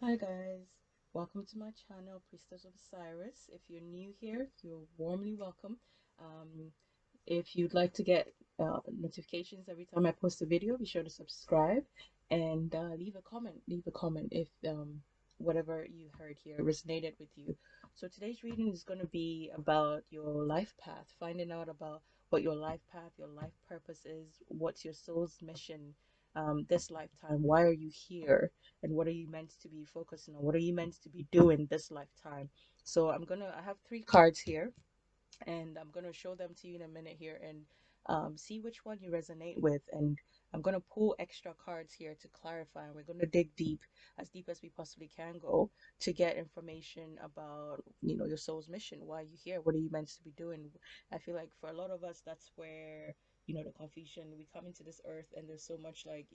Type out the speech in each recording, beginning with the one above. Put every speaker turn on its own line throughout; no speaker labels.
Hi guys, welcome to my channel, Priestess of Cyrus. If you're new here, you're warmly welcome. Um, if you'd like to get notifications every time I post a video, be sure to subscribe and leave a comment. Leave a comment if whatever you heard here resonated with you. So today's reading is going to be about your life path, finding out about what your life path, your life purpose is, what's your soul's mission this lifetime, why are you here, and what are you meant to be focusing on, what are you meant to be doing this lifetime. So I have three cards here and I'm going to show them to you in a minute here and see which one you resonate with. And I'm going to pull extra cards here to clarify. And we're going to dig deep as we possibly can go to get information about, your soul's mission. Why are you here? What are you meant to be doing? I feel like for a lot of us, that's where, the confusion, we come into this earth and there's so much like,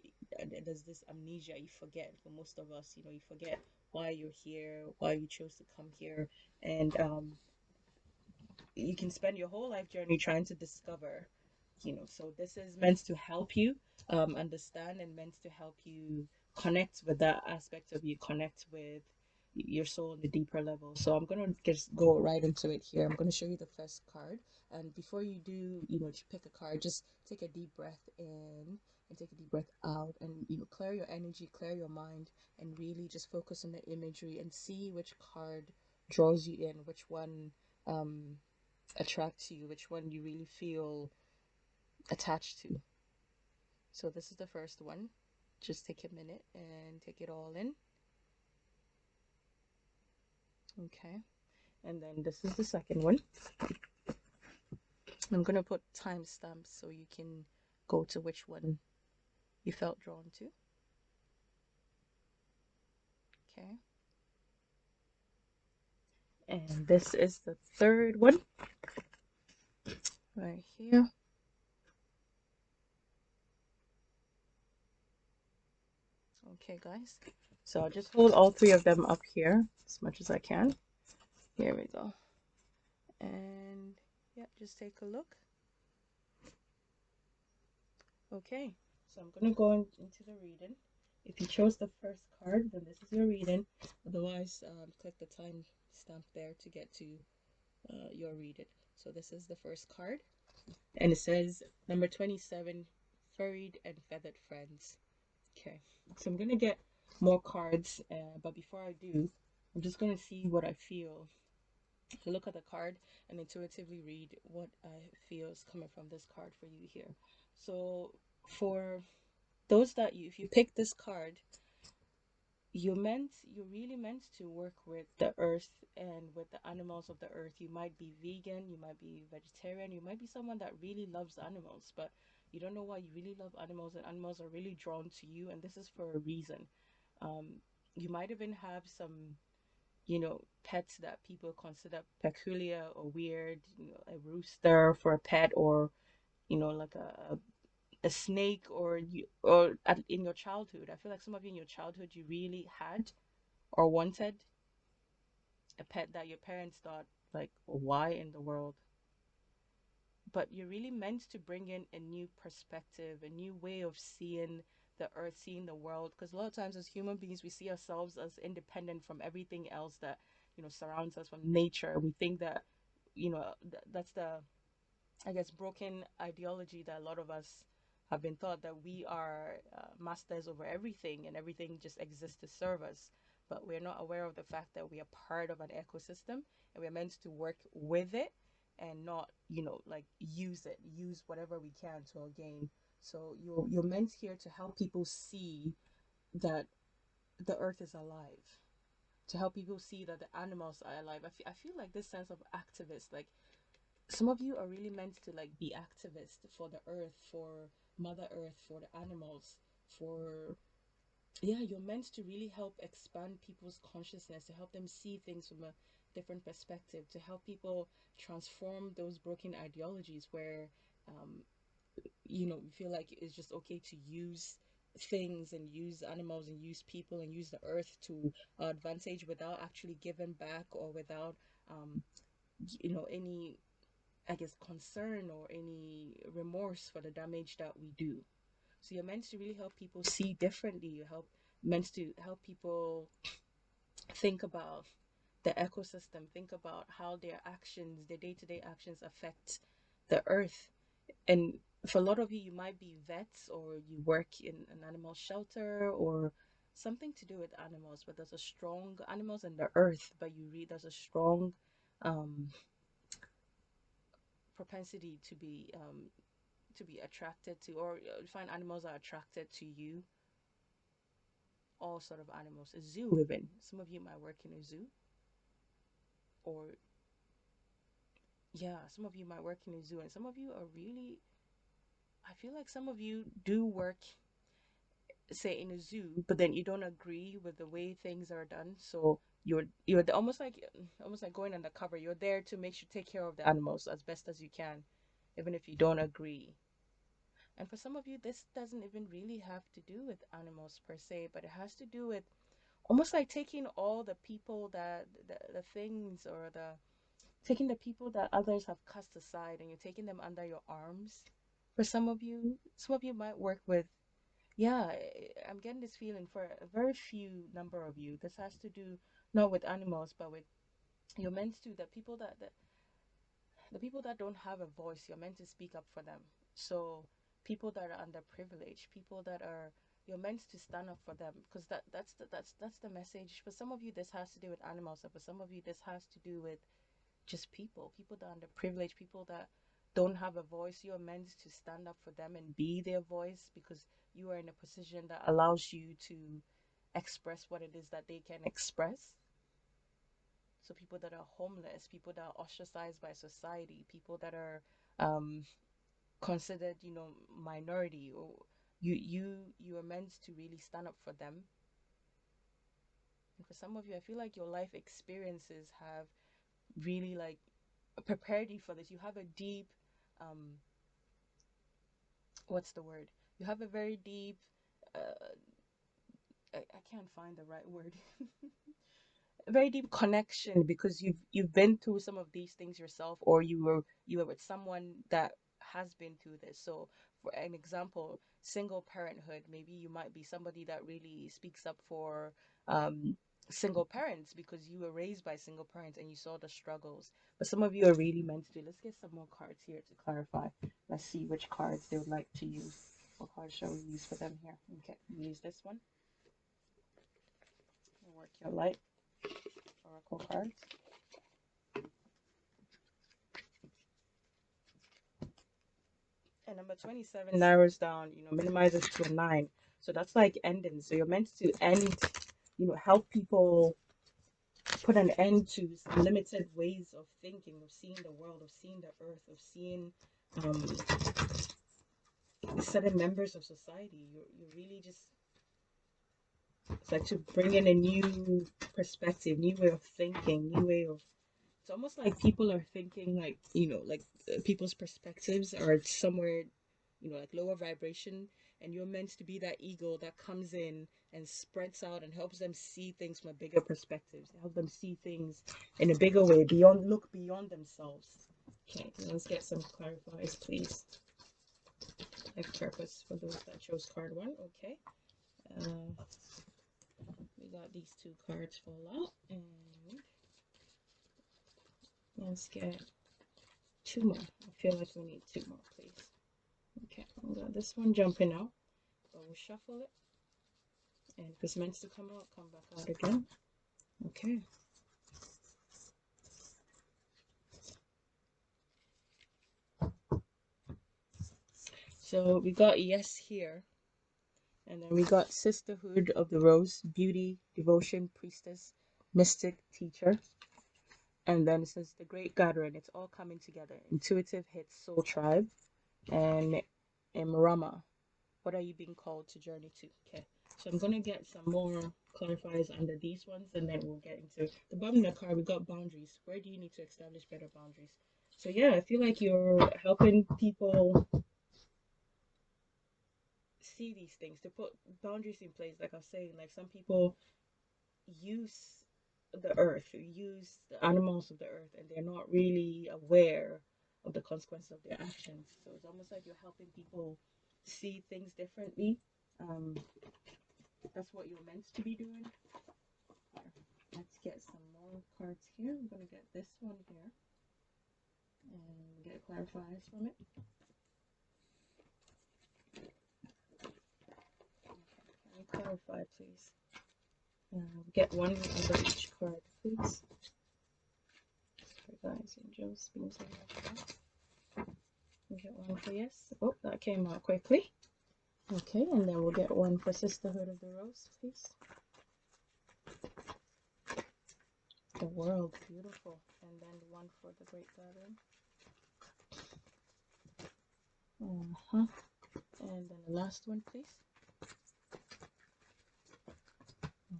there's this amnesia. You forget, for most of us, you forget why you're here, why you chose to come here. And you can spend your whole life journey trying to discover, so this is meant to help you understand and meant to help you connect with that aspect of you, connect with your soul on a deeper level. So I'm going to just go right into it here. I'm going to show you the first card, and before you do, to pick a card, just take a deep breath in and take a deep breath out, and clear your energy, clear your mind, and really just focus on the imagery and see which card draws you in, which one um attracts you, which one you really feel attached to. So this is the first one. Just take a minute and take it all in. Okay. And then this is the second one. I'm going to put timestamps so you can go to which one you felt drawn to. Okay. And this is the third one right here. Okay, guys. So I'll just hold all three of them up here as much as I can. Here we go. And yeah, just take a look. Okay, so I'm going to go into the reading. If you chose the first card, then this is your reading. Otherwise, click the time stamp there to get to your reading. So this is the first card, and it says number 27, Furried and Feathered Friends. Okay, so I'm going to get more cards, but before I do, I'm just going to see what I feel. To look at the card and intuitively read what I feel is coming from this card for you here. So for those that you, if you pick this card, you're really meant to work with the earth and with the animals of the earth. You might be vegan, you might be vegetarian, you might be someone that really loves animals, but you don't know why you really love animals, and animals are really drawn to you, and this is for a reason. um, you might even have some, pets that people consider peculiar or weird, a rooster for a pet, or like a snake, or in your childhood. I feel like some of you in your childhood, you really had or wanted a pet that your parents thought like, why in the world? But you're really meant to bring in a new perspective, a new way of seeing the earth, seeing the world, because a lot of times as human beings, we see ourselves as independent from everything else that surrounds us, from nature. We think that that's the, I guess, broken ideology that a lot of us have been taught, that we are masters over everything and everything just exists to serve us. But we're not aware of the fact that we are part of an ecosystem, and we're meant to work with it and not, like use whatever we can to our gain. So you're meant here to help people see that the earth is alive, to help people see that the animals are alive. I feel like this sense of activist, like some of you are really meant to like be activists for the earth, for mother earth, for the animals, for, yeah, you're meant to really help expand people's consciousness, to help them see things from a different perspective, to help people transform those broken ideologies where um you feel like it's just okay to use things and use animals and use people and use the earth to advantage without actually giving back, or without um any, I guess, concern or any remorse for the damage that we do. So you're meant to really help people see differently. You're meant to help people think about the ecosystem, think about how their actions, their day-to-day actions affect the earth. And for a lot of you, you might be vets or you work in an animal shelter or something to do with animals, but there's a strong animals in the earth, but you read there's a strong um, propensity to be attracted to, or you find animals are attracted to you. All sort of animals, a zoo even. Some of you might work in a zoo, or yeah, some of you might work in a zoo, and some of you are really. I feel like some of you do work, say in a zoo, but then you don't agree with the way things are done. So you're almost like going undercover. You're there to make sure take care of the animals as best as you can, even if you don't agree. And for some of you, this doesn't even really have to do with animals per se, but it has to do with almost like taking all the people that the things or the taking the people that others have cast aside and you're taking them under your arms. For some of you might work with, yeah, I'm getting this feeling for a very few number of you. This has to do not with animals, but with you're meant to the people that don't have a voice, you're meant to speak up for them. So people that are underprivileged, people that are you're meant to stand up for them because that's the message. For some of you, this has to do with animals, and for some of you, this has to do with just people that are underprivileged, people that don't have a voice. You're meant to stand up for them and be their voice because you are in a position that allows you to express what it is that they can express. So people that are homeless, people that are ostracized by society, people that are um, considered, minority, or you are meant to really stand up for them. And for some of you, I feel like your life experiences have really like prepared you for this. You have a deep, um, what's the word? You have a very deep, uh, I can't find the right word. A very deep connection because you've been through some of these things yourself, or you were with someone that has been through this. So for an example, single parenthood, maybe you might be somebody that really speaks up for um single parents because you were raised by single parents and you saw the struggles. But some of you are really meant to do. Let's get some more cards here to clarify. Let's see which cards they would like to use. What cards shall we use for them here? Okay, use this one. Work your light oracle cards. And number 27 narrows down, minimizes to a 9. So that's like ending. So you're meant to end, help people put an end to limited ways of thinking, of seeing the world, of seeing the earth, of seeing um, certain members of society. You're really just, it's like to bring in a new perspective, new way of thinking, new way of it's almost like people are thinking like, people's perspectives are somewhere, like lower vibration, and you're meant to be that eagle that comes in and spreads out and helps them see things from a bigger perspective, help them see things in a bigger way, look beyond themselves. Okay, let's get some clarifiers, please. Life purpose for those that chose card 1. Okay. Uh, we got these 2 cards fall out, and let's get 2 more. I feel like we need 2 more, please. Okay, we got this one jumping out, but we'll shuffle it. And if it's meant to come out, come back out again. Okay. So we got yes here. And then we got Sisterhood of the Rose, Beauty, Devotion, Priestess, Mystic, Teacher. And then it says The Great Gathering. It's all coming together. Intuitive hits Soul Tribe. And Imrama. What are you being called to journey to? Okay. So I'm going to get some more clarifiers under these ones, and then we'll get into the bottom of the card. We got boundaries. Where do you need to establish better boundaries? So yeah, I feel like you're helping people see these things, to put boundaries in place. Like I was saying, like some people use the earth, use the animals of the earth, and they're not really aware of the consequences of their actions. So it's almost like you're helping people see things differently. That's what you're meant to be doing. I cards here. I'm going to get this one here and get clarifiers from it. Can you clarify, please? Get one under each card, please. Guys, angels, beings, and we'll get one for yes. Oh, that came out quickly. Okay, and then we'll get one for Sisterhood of the Rose, please. The World, beautiful. And then one for the Great Gathering. And then the last one, please.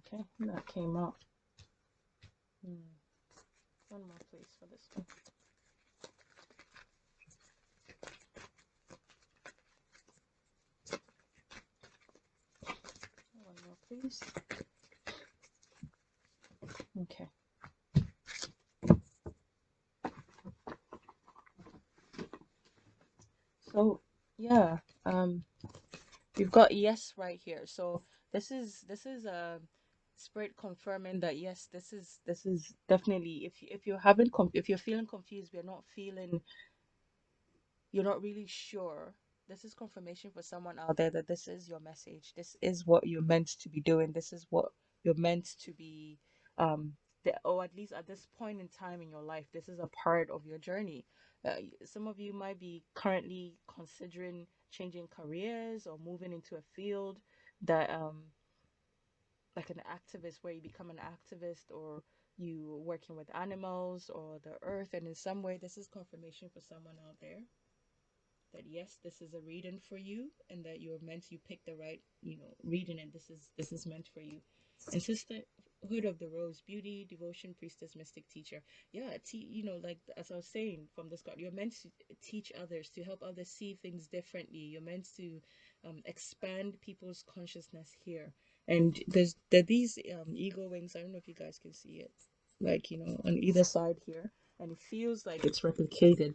Okay, that came out. One more, please, for this one. One more, please. Okay. So yeah, you've got yes right here. So this is a spirit confirming that yes, this is definitely, if you're if you're feeling confused, you're not really sure, this is confirmation for someone out there that this is your message. This is what you're meant to be doing. This is what you're meant to be, or at least at this point in time in your life, this is a part of your journey. Some of you might be currently considering changing careers or moving into a field that, like an activist, where you become an activist, or you working with animals or the earth, and in some way, this is confirmation for someone out there that yes, this is a reading for you, and that you're meant, you pick the right, reading, and this is meant for you. And Sisterhood of the Rose, beauty, devotion, priestess, mystic, teacher. Yeah, like as I was saying from this card, you're meant to teach others, to help others see things differently. You're meant to expand people's consciousness here. And there these eagle wings. I don't know if you guys can see it, like, on either side here, and it feels like it's replicated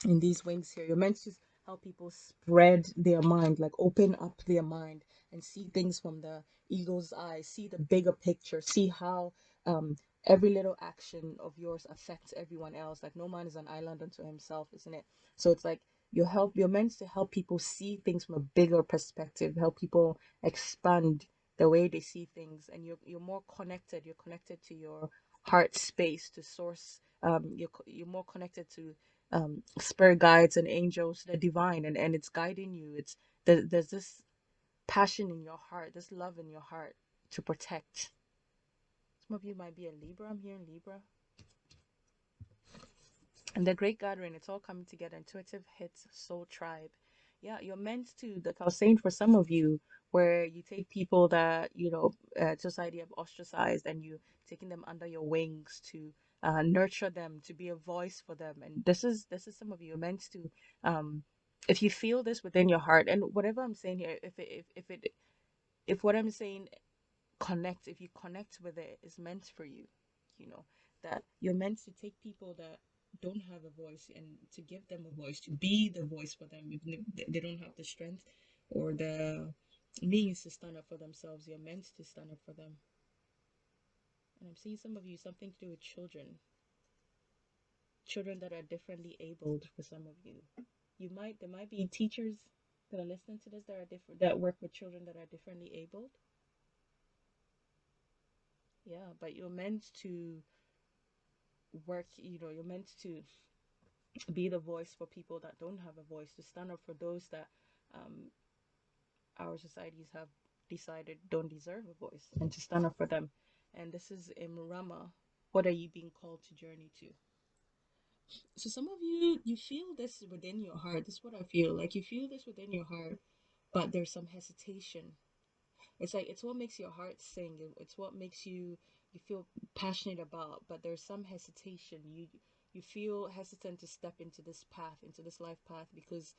in these wings here. You're meant to help people spread their mind, like open up their mind and see things from the eagle's eyes, see the bigger picture, see how um, every little action of yours affects everyone else. Like no man is an island unto himself, isn't it? So it's like you're meant to help people see things from a bigger perspective, help people expand the way they see things, and you're more connected. You're connected to your heart space, to source. You're more connected to spirit guides and angels, the divine, and it's guiding you. There's this passion in your heart, this love in your heart to protect. Some of you might be a Libra. I'm hearing Libra. And the Great Gathering, it's all coming together. Intuitive hits, soul tribe. Yeah, you're meant to, like I was saying, for some of you, where you take people that, society have ostracized, and you taking them under your wings to nurture them, to be a voice for them. And this is some of you. You're meant to, if you feel this within your heart, and whatever I'm saying here, if what I'm saying if you connect with it, is meant for you, that you're meant to take people that don't have a voice, and to give them a voice, to be the voice for them, even if they don't have the strength or the means to stand up for themselves. You're meant to stand up for them. And I'm seeing some of you, something to do with children that are differently abled. For some of you, there might be teachers that are listening to this that are different, that work with children that are differently abled. Yeah, but you're meant to work, you're meant to be the voice for people that don't have a voice, to stand up for those that um, our societies have decided don't deserve a voice, and to stand up for them. And this is in Rama. What are you being called to journey to? So some of you, you feel this within your heart. This is what I feel like. You feel this within your heart, but there's some hesitation. It's like, it's what makes your heart sing. It's what makes you feel passionate about, but there's some hesitation. You feel hesitant to step into this path, into this life path, because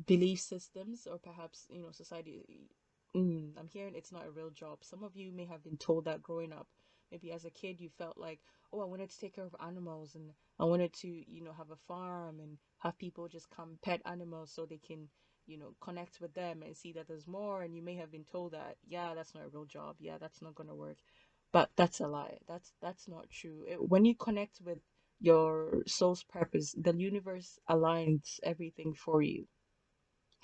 belief systems, or perhaps, society. I'm hearing it's not a real job. Some of you may have been told that growing up. Maybe as a kid you felt like, oh, I wanted to take care of animals, and I wanted to, have a farm and have people just come pet animals so they can, connect with them and see that there's more. And you may have been told that, yeah, that's not a real job. Yeah, that's not going to work. But that's a lie. That's not true. When you connect with your soul's purpose, the universe aligns everything for you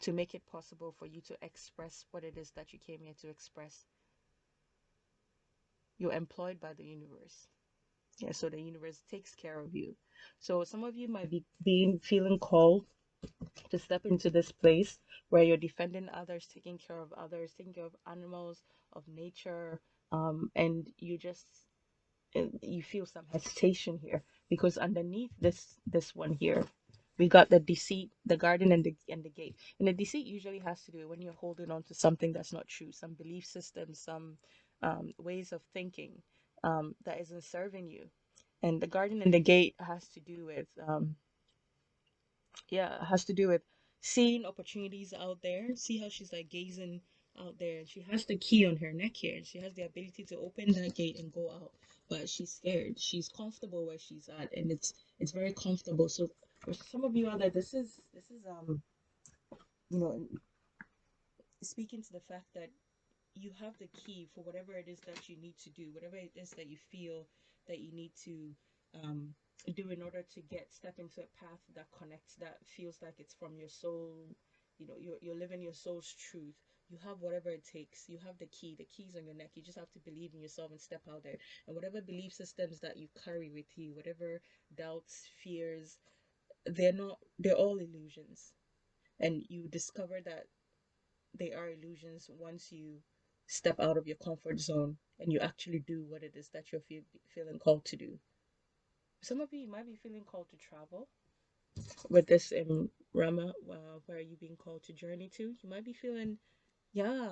to make it possible for you to express what it is that you came here to express. You're employed by the universe. Yeah, so the universe takes care of you. So some of you might be being feeling called to step into this place where you're defending others, taking care of others, taking care of animals, of nature, and you feel some hesitation here because underneath this one here, we got the deceit, the garden, and the gate. And the deceit usually has to do when you're holding on to something that's not true, some belief systems, some ways of thinking that isn't serving you. And the garden and the gate has to do with yeah, it has to do with seeing opportunities out there. See how she's like gazing out there, and she has the key on her neck here, and she has the ability to open that gate and go out. But she's scared. She's comfortable where she's at, and it's very comfortable. So for some of you out there, this is you know speaking to the fact that you have the key for whatever it is that you need to do, whatever it is that you feel that you need to um, do in order to step into a path that connects, that feels like it's from your soul. You're living your soul's truth. You have whatever it takes. You have the key. The key's on your neck. You just have to believe in yourself and step out there. And whatever belief systems that you carry with you, whatever doubts, fears, they're all illusions. And you discover that they are illusions once you step out of your comfort zone and you actually do what it is that you're feeling called to do. Some of you might be feeling called to travel with this in Rama, where are you being called to journey to? You might be feeling, yeah,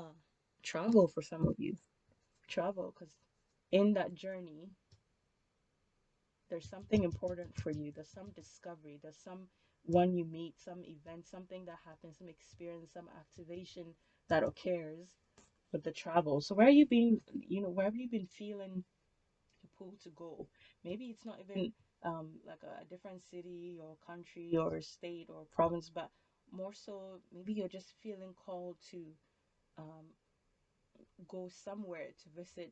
travel for some of you. Travel, because in that journey, there's something important for you. There's some discovery. There's some one you meet, some event, something that happens, some experience, some activation that occurs with the travel. So where have you been feeling the pull to go? Maybe it's not even like a different city or country or state or province, but more so maybe you're just feeling called to um, go somewhere to visit,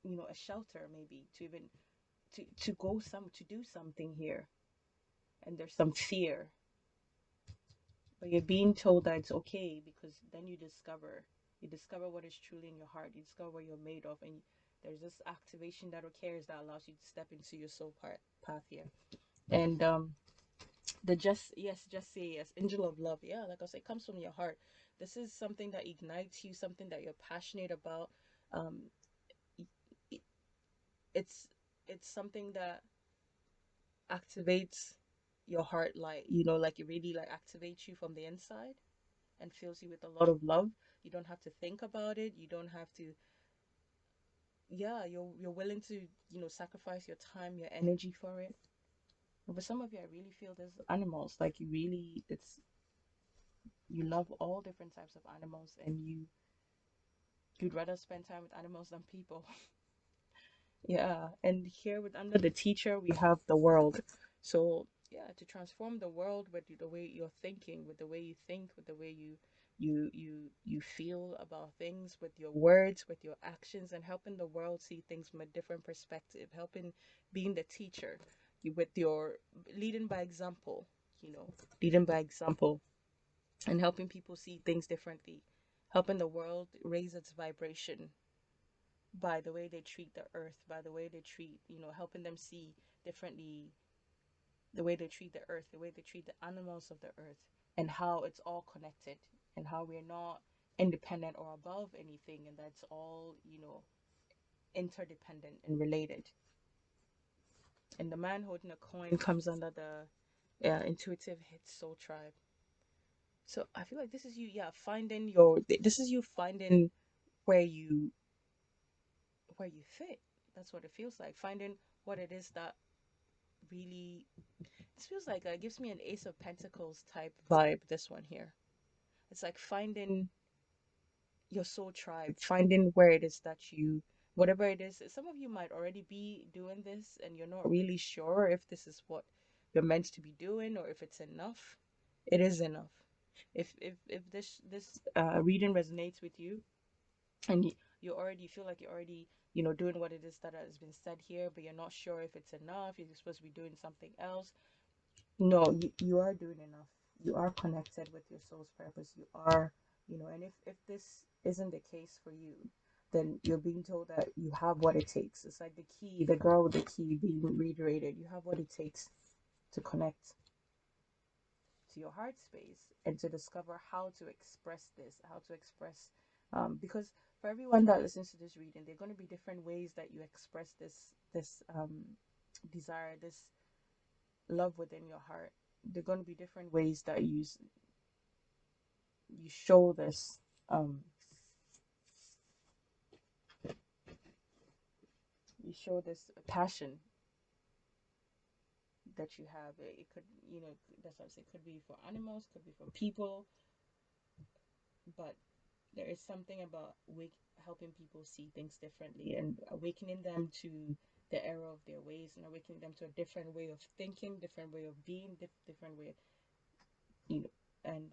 a shelter, maybe to even to go some to do something here, and there's some fear, but you're being told that it's okay because then you discover what is truly in your heart. You discover what you're made of, and there's this activation that occurs that allows you to step into your soul path here. And the just say yes, angel of love. Yeah, like I said, it comes from your heart. This is something that ignites you, something that you're passionate about. Um, it's it's something that activates your heart, like it really like activates you from the inside and fills you with a lot of love. You don't have to think about it. You don't have to. Yeah, you're willing to sacrifice your time, your energy for it. And for some of you, I really feel there's animals like you love all different types of animals, and you'd rather spend time with animals than people. Yeah, and here with under the teacher, we have the world. So, yeah, to transform the world with the way you're thinking, with the way you think, with the way you feel about things, with your words, with your actions, and helping the world see things from a different perspective, helping being the teacher, with your leading by example, you know, leading by example, and helping people see things differently, helping the world raise its vibration by the way they treat the earth, by the way they treat, helping them see differently the way they treat the earth, the way they treat the animals of the earth, and how it's all connected, and how we're not independent or above anything, and that's all, interdependent and related. And the man holding a coin comes under the intuitive hit soul tribe. So I feel like this is you, yeah, this is you finding where you where you fit. That's what it feels like. Finding what it is that really this feels like it gives me an Ace of Pentacles type vibe. This one here, it's like finding your soul tribe, finding where it is that whatever it is. Some of you might already be doing this, and you're not really sure if this is what you're meant to be doing or if it's enough. It is enough. If this reading resonates with you, and you already feel like you're already, doing what it is that has been said here, but you're not sure if it's enough. You're supposed to be doing something else. No, you are doing enough. You are connected with your soul's purpose. You are, and if this isn't the case for you, then you're being told that you have what it takes. It's like the key, the girl with the key being reiterated. You have what it takes to connect to your heart space and to discover how to express this, how to express, because for everyone that listens to this reading, there are going to be different ways that you express this desire, this love within your heart. There are going to be different ways that you show this, um you show this passion that you have. It could, that's what I say, could be for animals, could be for people, but there is something about helping people see things differently and awakening them to the error of their ways and awakening them to a different way of thinking, different way of being, different way, and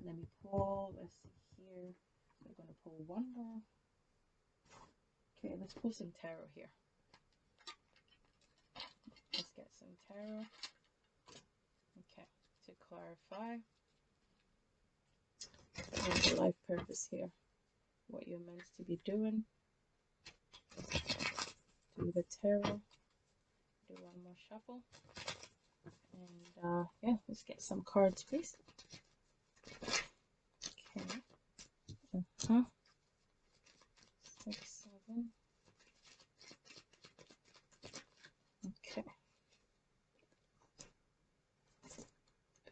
let me pull. Let's see here. We're gonna pull one more. Okay, let's pull some tarot here. Let's get some tarot. Okay, to clarify your life purpose here, what you're meant to be doing. Do the tarot. Do one more shuffle. And yeah, let's get some cards, please. Okay. Uh-huh. 6, 7. Okay.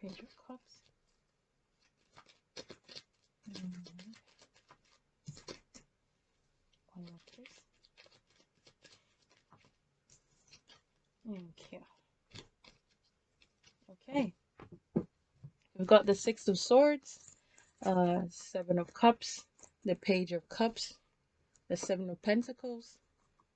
Page of Cups. And one more, please. Okay. Okay. We've got the 6 of Swords, 7 of Cups, the Page of Cups, the 7 of Pentacles,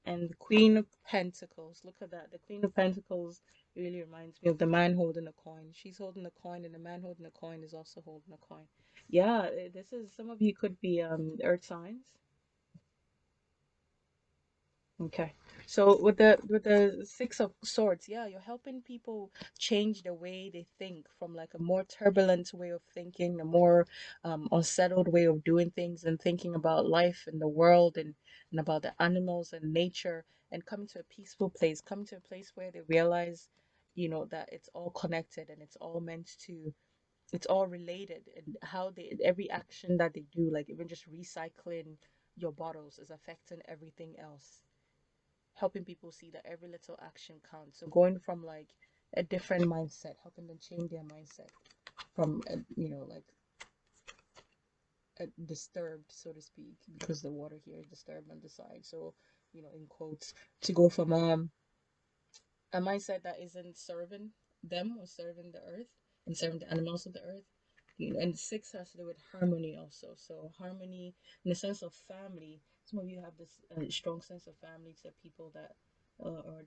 and the Queen of Pentacles. Look at that. The Queen of Pentacles really reminds me of the man holding a coin. She's holding a coin, and the man holding a coin is also holding a coin. Yeah, this is, some of you could be earth signs. Okay. So with the 6 of Swords, yeah, you're helping people change the way they think from like a more turbulent way of thinking, a more unsettled way of doing things and thinking about life and the world and about the animals and nature, and coming to a peaceful place, coming to a place where they realize, that it's all connected and it's all related, and how every action that they do, like even just recycling your bottles, is affecting everything else, helping people see that every little action counts. So going from like a different mindset, helping them change their mindset from like disturbed, so to speak, because the water here is disturbed on the side. So in quotes, to go from a mindset that isn't serving them or serving the earth and serving the animals of the earth. And 6 has to do with harmony also. So harmony in the sense of family. Some of you have this strong sense of family to people that, or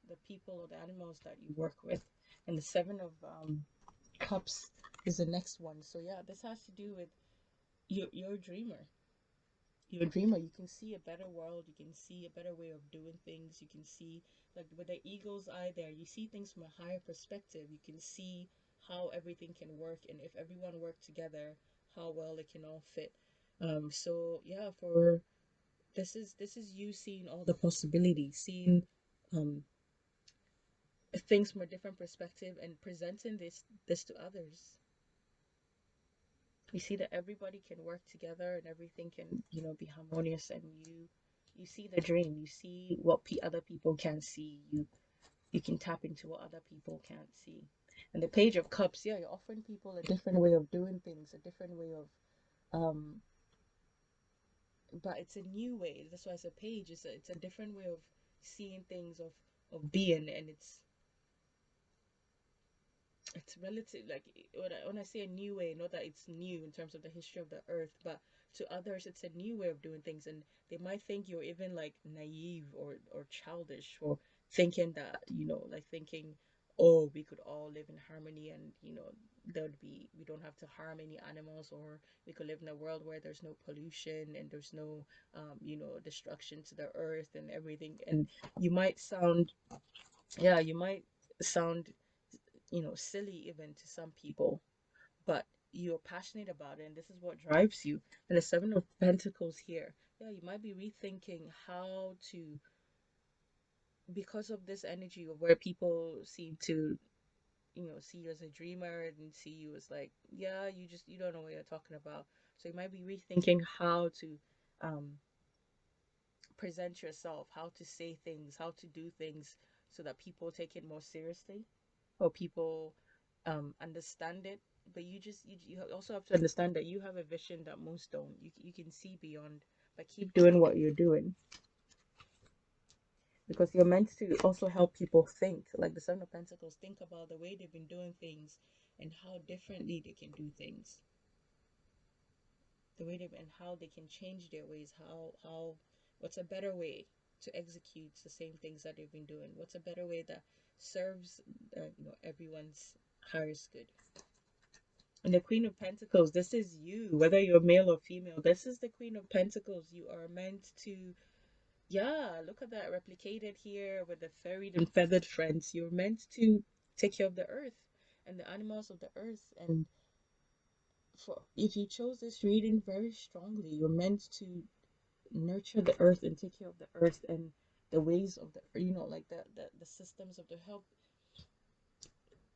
the people or the animals that you work with. And the 7 of cups is the next one. So yeah, this has to do with you're a dreamer. You're a dreamer. You can see a better world. You can see a better way of doing things. You can see, like with the eagle's eye there, you see things from a higher perspective. You can see how everything can work, and if everyone worked together, how well it can all fit. So yeah, for this is you seeing all the possibilities, seeing um things from a different perspective and presenting this to others. You see that everybody can work together and everything can, be harmonious, and you see the dream. You see what other people can't see. You can tap into what other people can't see. And the Page of Cups, yeah, you're offering people a different way of doing things, a different way of but it's a new way. That's why it's a page. It's a different way of seeing things, of being, and it's relative, like when I say a new way, not that it's new in terms of the history of the earth, but to others it's a new way of doing things, and they might think you're even like naive or childish for thinking that, like thinking, oh, we could all live in harmony, and we don't have to harm any animals, or we could live in a world where there's no pollution and there's no destruction to the earth and everything. And you might sound, yeah, you might sound, silly even to some people, but you're passionate about it, and this is what drives you. And the Seven of Pentacles here, yeah, you might be rethinking how to, because of this energy of where people seem to, see you as a dreamer and see you as like, yeah, you don't know what you're talking about. So you might be rethinking how to um present yourself, how to say things, how to do things, so that people take it more seriously, or people understand it. But you also have to understand that you have a vision that most don't. You can see beyond, but keep doing what you're doing, because you're meant to also help people think, like the Seven of Pentacles, think about the way they've been doing things and how differently they can do things, the way they and how they can change their ways, how what's a better way to execute the same things that they've been doing, what's a better way that serves everyone's highest good. And the Queen of Pentacles, this is you, whether you're male or female. This is the Queen of Pentacles. You are meant to, yeah, look at that replicated here with the fairy and feathered friends. You're meant to take care of the earth and the animals of the earth. And for if you chose this reading very strongly, you're meant to nurture the earth and take care of the earth and the ways of the, like the systems of the help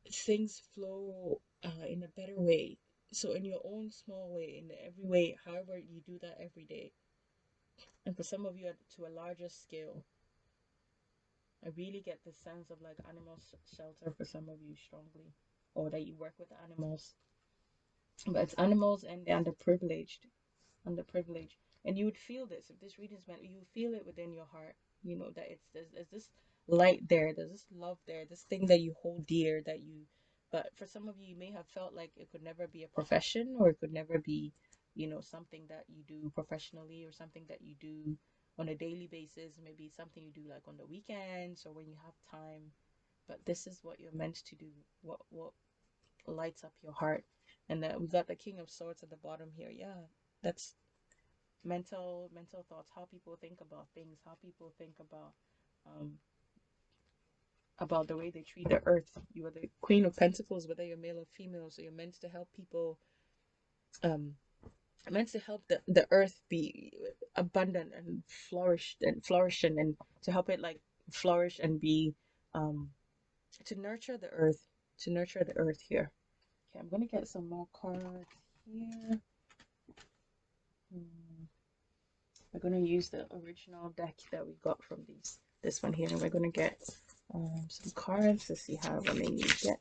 things flow in a better way. So in your own small way, in every way, however you do that every day, and for some of you to a larger scale. I really get the sense of like animal shelter for some of you strongly, or that you work with animals. But it's animals and the underprivileged. And you would feel this if this reading is meant, you feel it within your heart, that there's this light there, there's this love there, this thing that you hold dear, that you, but for some of you, you may have felt like it could never be a profession, or it could never be, something that you do professionally, or something that you do on a daily basis, maybe something you do like on the weekends or when you have time. But this is what you're meant to do, what lights up your heart. And that we got the King of Swords at the bottom here. Yeah, that's mental thoughts, how people think about things, how people think um about the way they treat the earth. You are the Queen of Pentacles, whether you're male or female, so you're meant to help people, um meant to help the earth be abundant and flourishing, and to help it like flourish and be, um to nurture the earth, here. Okay, I'm gonna get some more cards here. We're going to use the original deck that we got from this one here, and we're going to get some cards to see how many you get,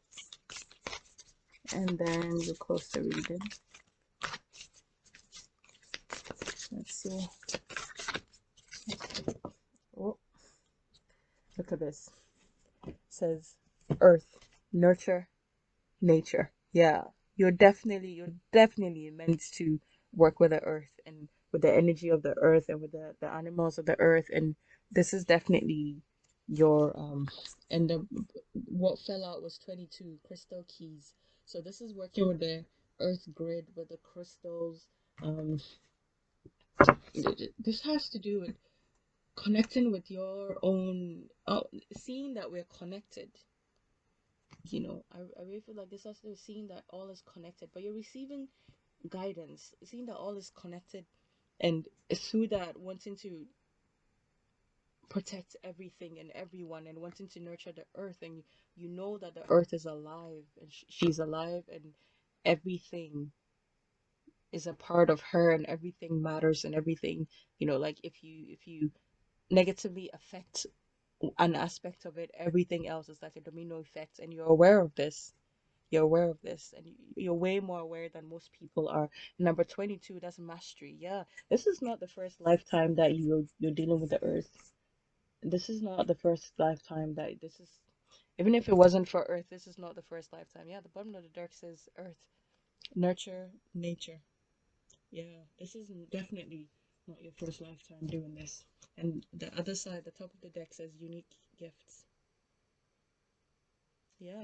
and then we'll close the reading. Let's see. Oh, look at this. It says Earth, nurture, nature. Yeah, you're definitely meant to work with the earth and with the energy of the earth and with the animals of the earth. And this is definitely your and the what fell out was 22 crystal keys. So this is working with the earth grid, with the crystals. um this has to do with connecting with your own, seeing that we're connected. I really feel like this has to do with seeing that all is connected, but you're receiving guidance, seeing that all is connected, and through that wanting to protect everything and everyone, and wanting to nurture the earth. And you know that the earth is alive, and she's alive, and everything is a part of her, and everything matters, and everything, like if you negatively affect an aspect of it, everything else is like a domino effect, and you're aware of this. And you're way more aware than most people are. Number 22, that's mastery. Yeah, this is not the first lifetime that you're dealing with the earth. This is not the first lifetime that this is, even if it wasn't for earth, this is not the first lifetime. Yeah, the bottom of the deck says earth, nurture, nature. Yeah, this is definitely not your first lifetime doing this. And the other side, the top of the deck says unique gifts. Yeah,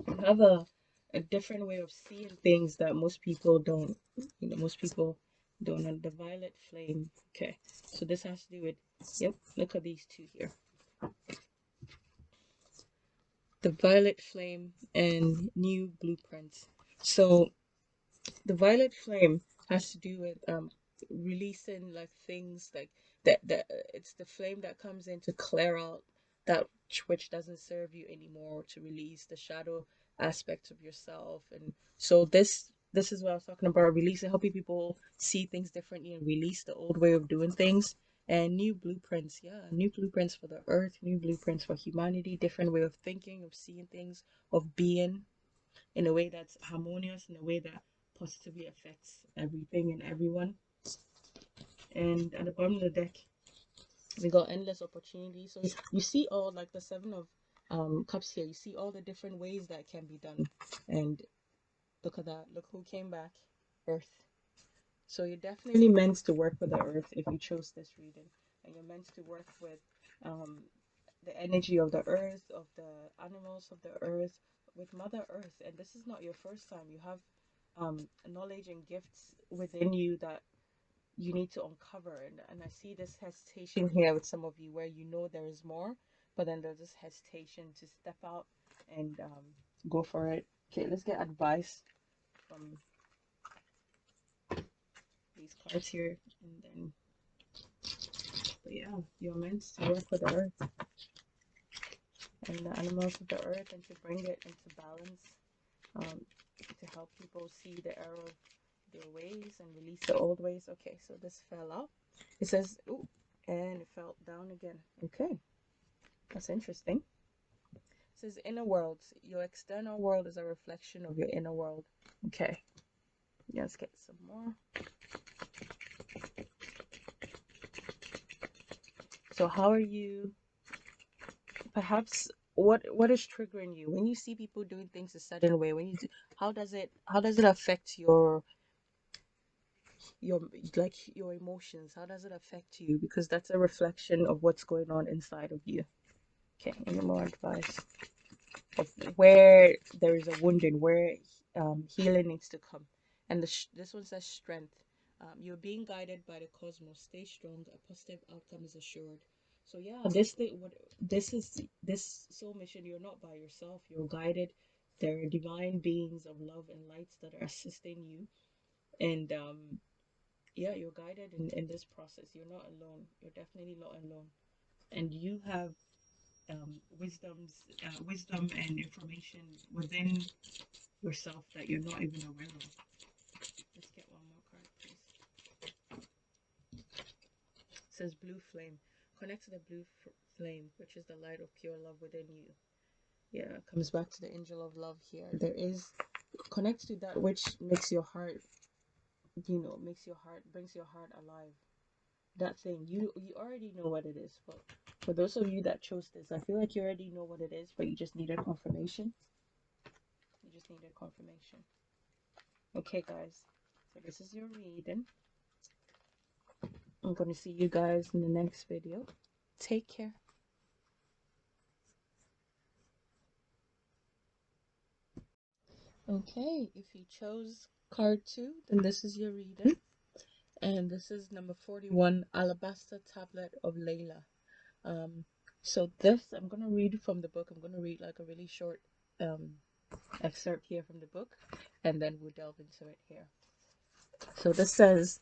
you have a different way of seeing things that most people don't. Most people don't know. The violet flame. Okay, so this has to do with. Yep, look at these two here. The violet flame and new blueprints. So the violet flame has to do with releasing like things like that it's the flame that comes in to clear out that which doesn't serve you anymore, to release the shadow aspects of yourself. And so this is what I was talking about, releasing, helping people see things differently and release the old way of doing things. And new blueprints, yeah, new blueprints for the earth, new blueprints for humanity, different way of thinking, of seeing things, of being in a way that's harmonious, in a way that positively affects everything and everyone. And at the bottom of the deck, we got endless opportunities. So you see all like the seven of cups here. You see all the different ways that can be done. And look at that. Look who came back. Earth. So you're definitely meant to work with the earth if you chose this reading. And you're meant to work with um, the energy of the earth, of the animals of the earth, with Mother Earth. And this is not your first time. You have knowledge and gifts within you that you need to uncover. And I see this hesitation here with some of you where you know there is more, but then there's this hesitation to step out and go for it. Okay, let's get advice from these cards here. And then, but yeah, you're meant to work with the earth and the animals of the earth and to bring it into balance, um, to help people see the error of their ways and release the old ways. Okay, so this fell out. It says, ooh, and it fell down again. Okay, that's interesting. It says inner worlds. Your external world is a reflection of your inner world. Okay, let's get some more. So how are you? Perhaps what is triggering you when you see people doing things a certain way? When you do, how does it affect your like your emotions? How does it affect you? Because that's a reflection of what's going on inside of you. Okay, any more advice of where there is a wounding, where healing needs to come? And this one says strength. You're being guided by the cosmos. Stay strong. A positive outcome is assured. So yeah, this thing, what this soul mission. You're not by yourself. You're guided. There are divine beings of love and lights that are assisting you, and yeah, you're guided in this process. You're not alone. You're definitely not alone. And you have wisdom and information within yourself that you're not even aware of. Let's get one more card, please. It says blue flame. Connect to the blue flame, which is the light of pure love within you. Yeah, it comes back to the angel of love here. There is connect to that which makes your heart, brings your heart alive. That thing you already know what it is. But for those of you that chose this, I feel like you already know what it is, but you just needed confirmation. You just needed confirmation. Okay, guys. So this is your reading. I'm going to see you guys in the next video. Take care. Okay, if you chose card 2, then this is your reading. And this is number 41, Alabaster Tablet of Layla. Um, so this, I'm going to read from the book. I'm going to read like a really short excerpt here from the book, and then we'll delve into it here. So this says,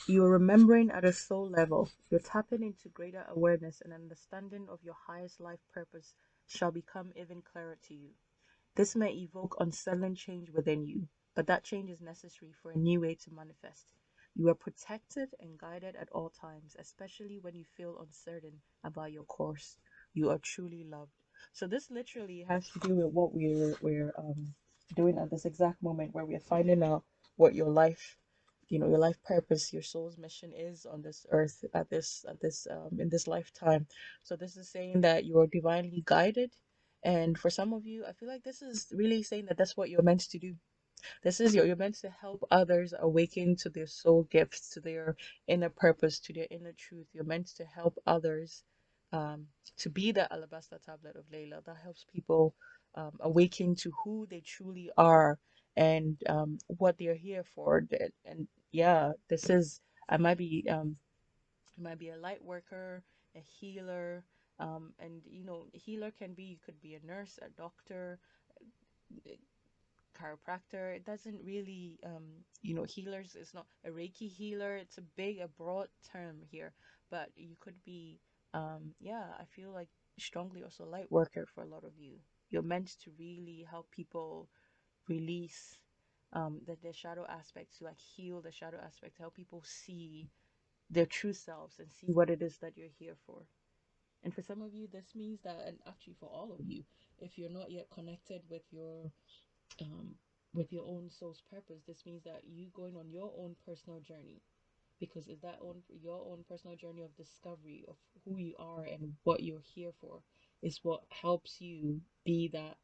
you're remembering at a soul level. You're tapping into greater awareness and understanding of your highest life purpose shall become even clearer to you. This may evoke unsettling change within you, but that change is necessary for a new way to manifest. You are protected and guided at all times, especially when you feel uncertain about your course. You are truly loved. So this literally has to do with what we're doing at this exact moment, where we're finding out what your life purpose, your soul's mission is on this earth at this in this lifetime. So this is saying that you are divinely guided, and for some of you, I feel like this is really saying that that's what you're meant to do. This is you're meant to help others awaken to their soul gifts, to their inner purpose, to their inner truth. You're meant to help others, to be the alabaster tablet of Layla that helps people awaken to who they truly are, and what they're here for. And yeah, this is, I might be it might be a light worker, a healer, and a healer can be, you could be a nurse, a doctor, chiropractor. It doesn't really, healers is not a Reiki healer. It's a broad term here, but you could be, yeah, I feel like strongly also light worker for a lot of you. You're meant to really help people release the shadow aspects, to like heal the shadow aspect, help people see their true selves and see what it is that you're here for. And for some of you, this means that, and actually for all of you, if you're not yet connected um, with your own soul's purpose, this means that you going on your own personal journey, because it's that own your own personal journey of discovery of who you are and what you're here for is what helps you be that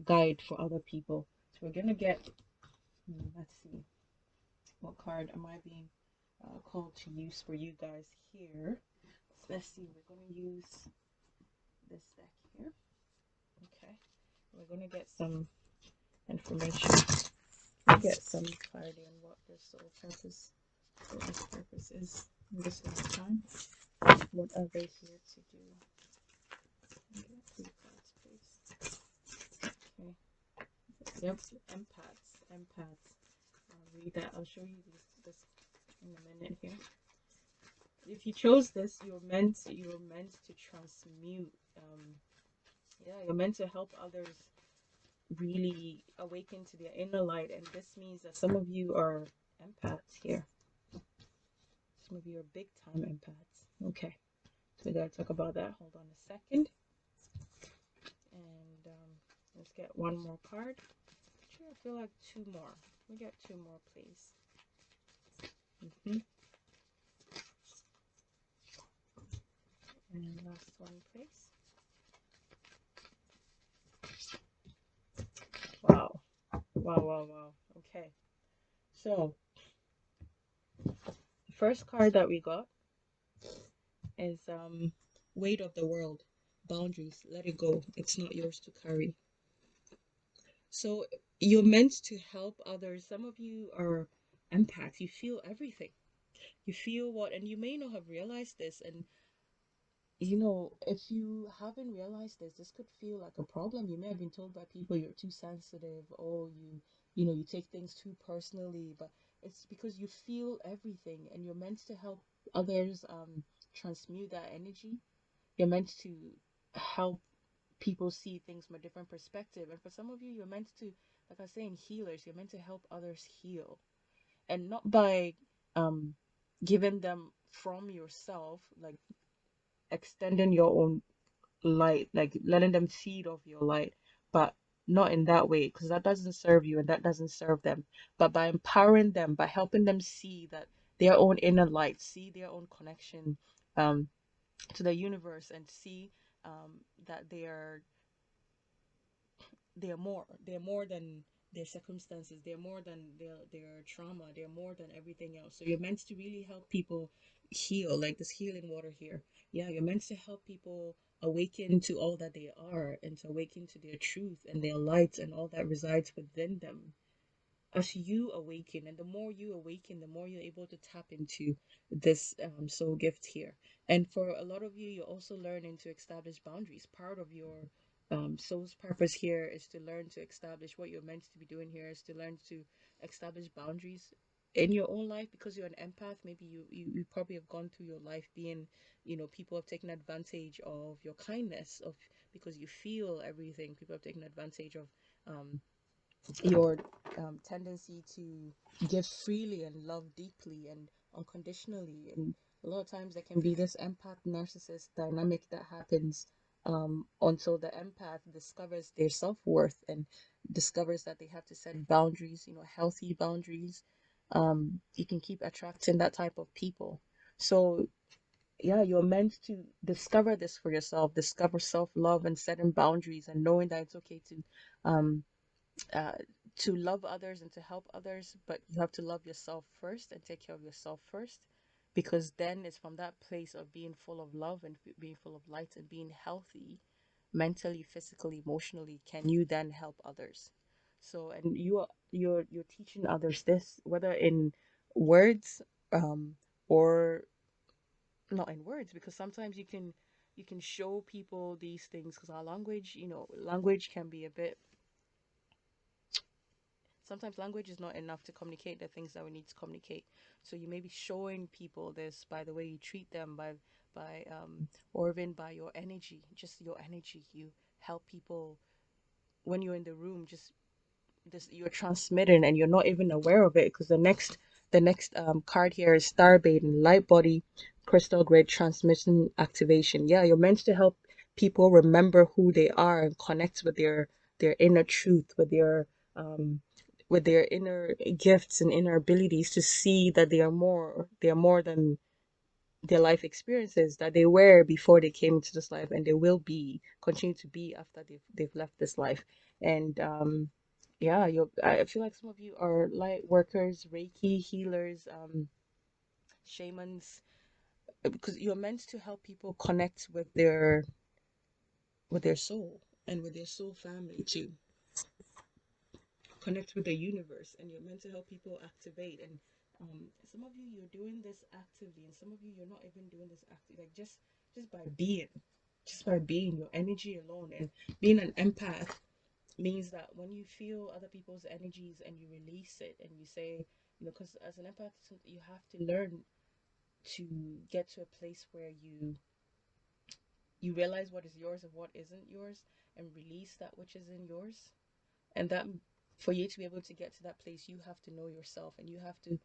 guide for other people. So we're gonna get, let's see, what card am I being called to use for you guys here? Let's see, we're gonna use this deck here. Okay, we're gonna get some information, get some clarity on what this soul purpose, what this purpose is in this lifetime. What are they here to do? Okay, two cards, please. Okay. Yep, empaths. I'll read that. I'll show you this in a minute here. If you chose this, you're meant to transmute. Yeah, you're meant to help others really awaken to their inner light, and this means that some of you are empaths here. Some of you are big time empaths. Okay, so we gotta talk about that. Hold on a second, and let's get one more card. Actually, I feel like two more. We get two more, please. And last one, please. Wow. Wow, wow, wow. Okay. So, the first card that we got is weight of the world. Boundaries. Let it go. It's not yours to carry. So, you're meant to help others. Some of you are empaths. You feel everything. You feel what, and you may not have realized this, and if you haven't realized this could feel like a problem. You may have been told by people you're too sensitive, or you take things too personally, but it's because you feel everything, and you're meant to help others transmute that energy. You're meant to help people see things from a different perspective. And for some of you, you're meant to, like I was saying, healers, you're meant to help others heal. And not by um giving them from yourself, like extending your own light, like letting them feed off your light, but not in that way, because that doesn't serve you and that doesn't serve them. But by empowering them, by helping them see that their own inner light, see their own connection um, to the universe, and see that they're more than their circumstances, they're more than their trauma, they're more than everything else. So you're meant to really help people heal, like this healing water here. Yeah, you're meant to help people awaken to all that they are, and to awaken to their truth and their light and all that resides within them. As you awaken, and the more you awaken, the more you're able to tap into this soul gift here. And for a lot of you, you're also learning to establish boundaries. Part of your soul's purpose here is to learn to establish what you're meant to be doing here, is to learn to establish boundaries in your own life, because you're an empath. Maybe you probably have gone through your life being, people have taken advantage of your kindness, of because you feel everything. People have taken advantage of your tendency to give freely and love deeply and unconditionally. And a lot of times there can be this empath narcissist dynamic that happens until the empath discovers their self-worth and discovers that they have to set boundaries, healthy boundaries. You can keep attracting that type of people. So yeah, you're meant to discover this for yourself, discover self-love and setting boundaries, and knowing that it's okay um uh, to love others and to help others, but you have to love yourself first and take care of yourself first, because then it's from that place of being full of love and being full of light and being healthy mentally, physically, emotionally, can you then help others? So, and you're teaching others this, whether in words, or not in words, because sometimes you can show people these things, because our language, language can be a bit, sometimes language is not enough to communicate the things that we need to communicate. So you may be showing people this by the way you treat them, or even by your energy, just your energy. You help people when you're in the room, just this, you're transmitting and you're not even aware of it, because the next card here is star bathing, light body, crystal grid transmission activation. Yeah, you're meant to help people remember who they are and connect with their inner truth, um with their inner gifts and inner abilities, to see that they are more than their life experiences that they were before they came into this life, and they will be continue to be after they've left this life. And yeah, I feel like some of you are light workers, Reiki healers, shamans, because you're meant to help people connect with their soul, and with their soul family, to connect with the universe. And you're meant to help people activate. And some of you, you're doing this actively, and some of you, you're not even doing this actively, like just by being, your energy alone. And being an empath means that when you feel other people's energies and you release it, and you say, because as an empath, you have to learn to get to a place where you realize what is yours and what isn't yours, and release that which isn't yours. And that, for you to be able to get to that place, you have to know yourself, and you have to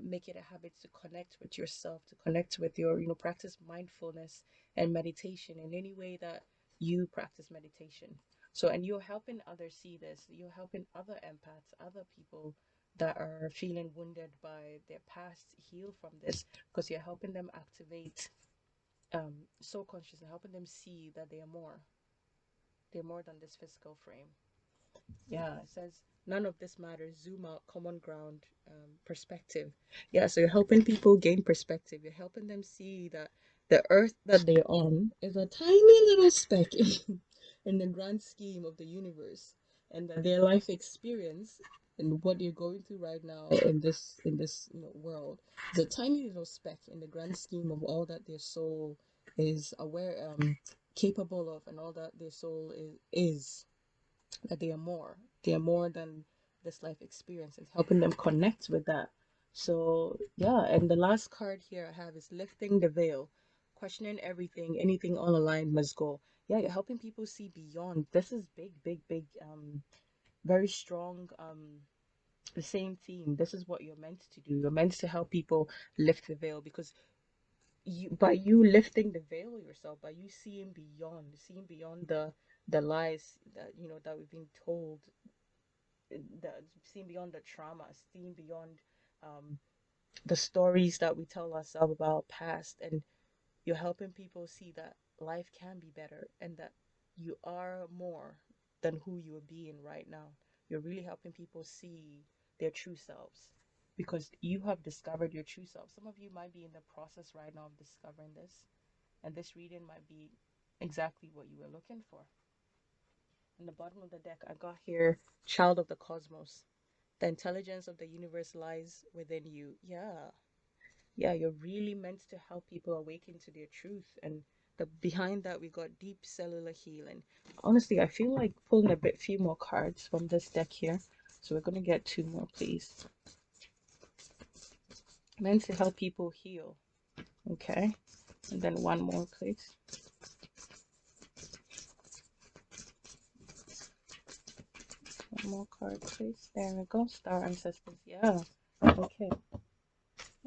make it a habit to connect with yourself, to connect with practice mindfulness and meditation in any way that you practice meditation. So, and you're helping others see this, you're helping other empaths, other people that are feeling wounded by their past, heal from this, because you're helping them activate soul conscious, and helping them see that they're more than this physical frame. Yeah, it says none of this matters. Zoom out, common ground, perspective. Yeah, so you're helping people gain perspective. You're helping them see that the earth that they're on is a tiny little speck in the grand scheme of the universe, and that their life experience and what you're going through right now in this world is a tiny little speck in the grand scheme of all that their soul is aware, capable of, and all that their soul is, that they are more than this life experience, and helping them connect with that. So yeah, and the last card here I have is lifting the veil, questioning everything, anything unaligned must go. Yeah, you're helping people see beyond. This is big, big, big, very strong, the same theme. This is what you're meant to do. You're meant to help people lift the veil, because by you lifting the veil yourself, by you seeing beyond the lies that we've been told, seeing beyond the trauma, seeing beyond um, the stories that we tell ourselves about past, and you're helping people see that life can be better, and that you are more than who you are being right now. You're really helping people see their true selves, because you have discovered your true self. Some of you might be in the process right now of discovering this, and this reading might be exactly what you were looking for. In the bottom of the deck, I got here, child of the cosmos. The intelligence of the universe lies within you. Yeah. Yeah, you're really meant to help people awaken to their truth. And behind that, we got deep cellular healing. Honestly, I feel like pulling a few more cards from this deck here. So we're gonna get two more, please. Meant to help people heal. Okay. And then one more, please. One more card, please. There we go. Star ancestors. Yeah. Okay.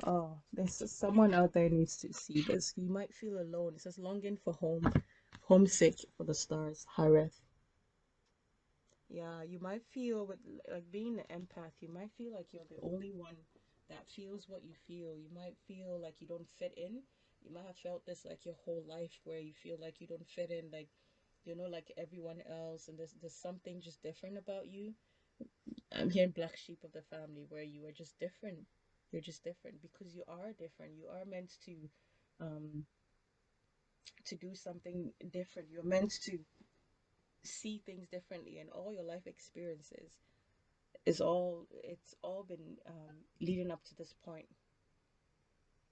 Oh, there's someone out there needs to see this. You might feel alone. It says longing for home, homesick for the stars. Hareth. Yeah, you might feel with, like, being an empath, you might feel like you're the only one that feels what you feel. You might feel like you don't fit in. You might have felt this like your whole life, where you feel like you don't fit in, like like everyone else, and there's something just different about you. I'm hearing black sheep of the family, where you are just different. You're just different because you are different. You are meant um to do something different. You're meant to. see things differently, and all your life experiences it's all been leading up to this point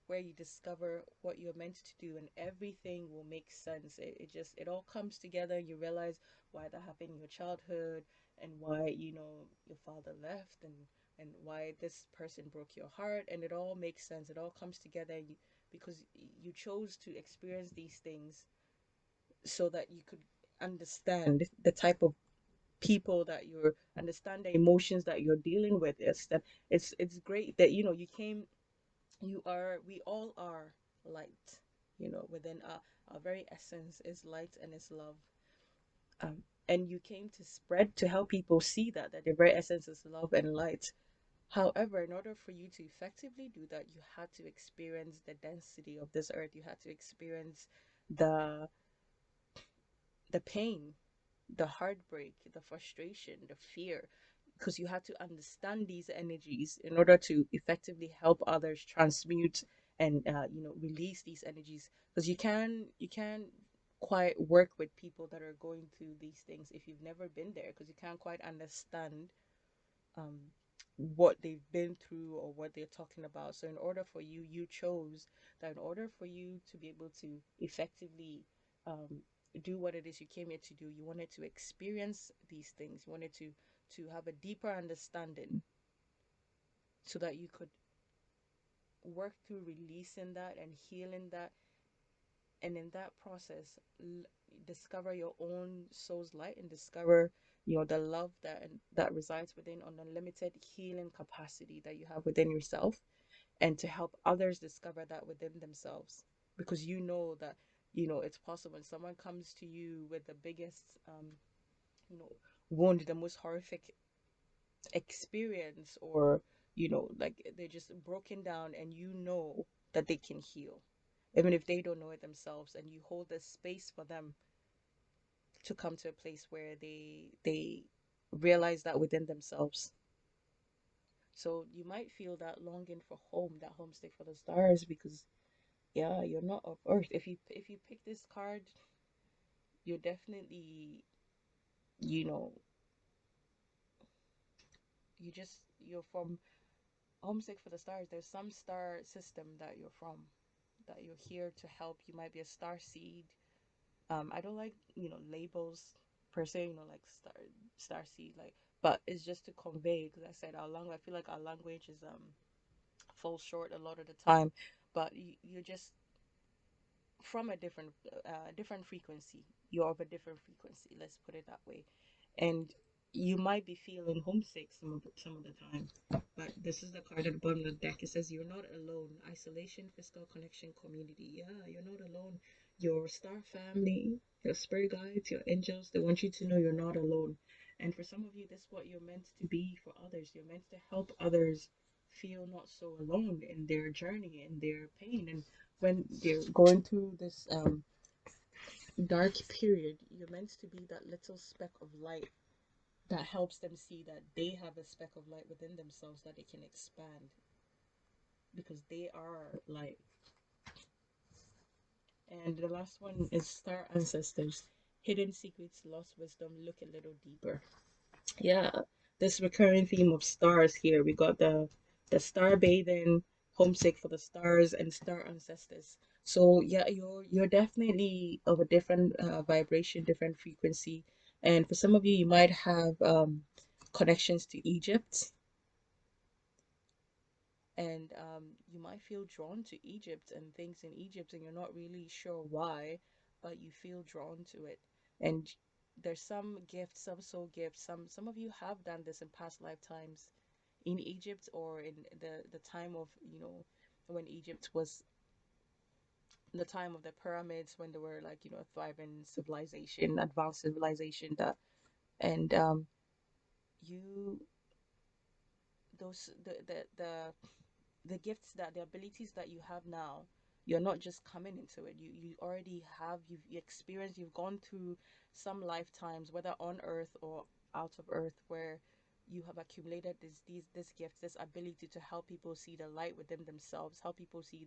where you discover what you're meant to do, and everything will make sense. It all comes together. You realize why that happened in your childhood, and why your father left, and why this person broke your heart, and it all makes sense. It all comes together. Because you chose to experience these things so that you could understand the type of people that you're understand the emotions that you're dealing with. It's great that you came. We all are light. Within our very essence is light and is love. And you came to spread, to help people see that their very essence is love and light. However, in order for you to effectively do that, you had to experience the density of this earth. You had to experience the the pain, the heartbreak, the frustration, the fear, because you had to understand these energies in order to effectively help others transmute and release these energies. Because you can quite work with people that are going through these things if you've never been there, because you can't quite understand um, what they've been through or what they're talking about. So in order for you, you chose that in order for you to be able to effectively um, do what it is you came here to do, you wanted to experience these things. You wanted to have a deeper understanding so that you could work through releasing that and healing that, and in that process discover your own soul's light, and discover the love that resides within, on unlimited healing capacity that you have within yourself, and to help others discover that within themselves. Because that it's possible when someone comes to you with the biggest you know wound, the most horrific experience, or like they're just broken down, and that they can heal even if they don't know it themselves, and you hold the space for them to come to a place where they realize that within themselves. So you might feel that longing for home, that homesick for the stars, because yeah, you're not of earth. If you pick this card, you're definitely, you know you're from homesick for the stars. There's some star system that you're from, that you're here to help. You might be a star seed. I don't like labels per se, like star seed, like, but it's just to convey, because I said our language, I feel like our language is falls short a lot of the time. But you're just from a different frequency. You're of a different frequency, let's put it that way. And you might be feeling homesick some of the time, but this is the card at the bottom of the deck. It says you're not alone. Isolation, physical connection, community. Yeah, you're not alone. Your star family, your spirit guides, your angels, they want you to know you're not alone. And for some of you, this is what you're meant to be for others. You're meant to help others feel not so alone in their journey and their pain. And when they're going through this dark period, you're meant to be that little speck of light that helps them see that they have a speck of light within themselves that they can expand, because they are light. And the last one is star ancestors, hidden secrets, lost wisdom, look a little deeper. Yeah, this recurring theme of stars here. We got the star bathing, homesick for the stars, and star ancestors. So yeah, you're definitely of a different vibration, different frequency. And for some of you, you might have connections to Egypt, and you might feel drawn to Egypt and things in Egypt, and you're not really sure why, but you feel drawn to it. And there's some gifts, some soul gifts. Some of you have done this in past lifetimes in Egypt, or in the time of when Egypt was the time of the pyramids, when they were like thriving civilization, advanced civilization. That and you those the gifts, that the abilities that you have now, you're not just coming into it. You already have, you've experienced, you've gone through some lifetimes, whether on earth or out of earth, where you have accumulated this gifts, this ability to help people see the light within themselves, help people see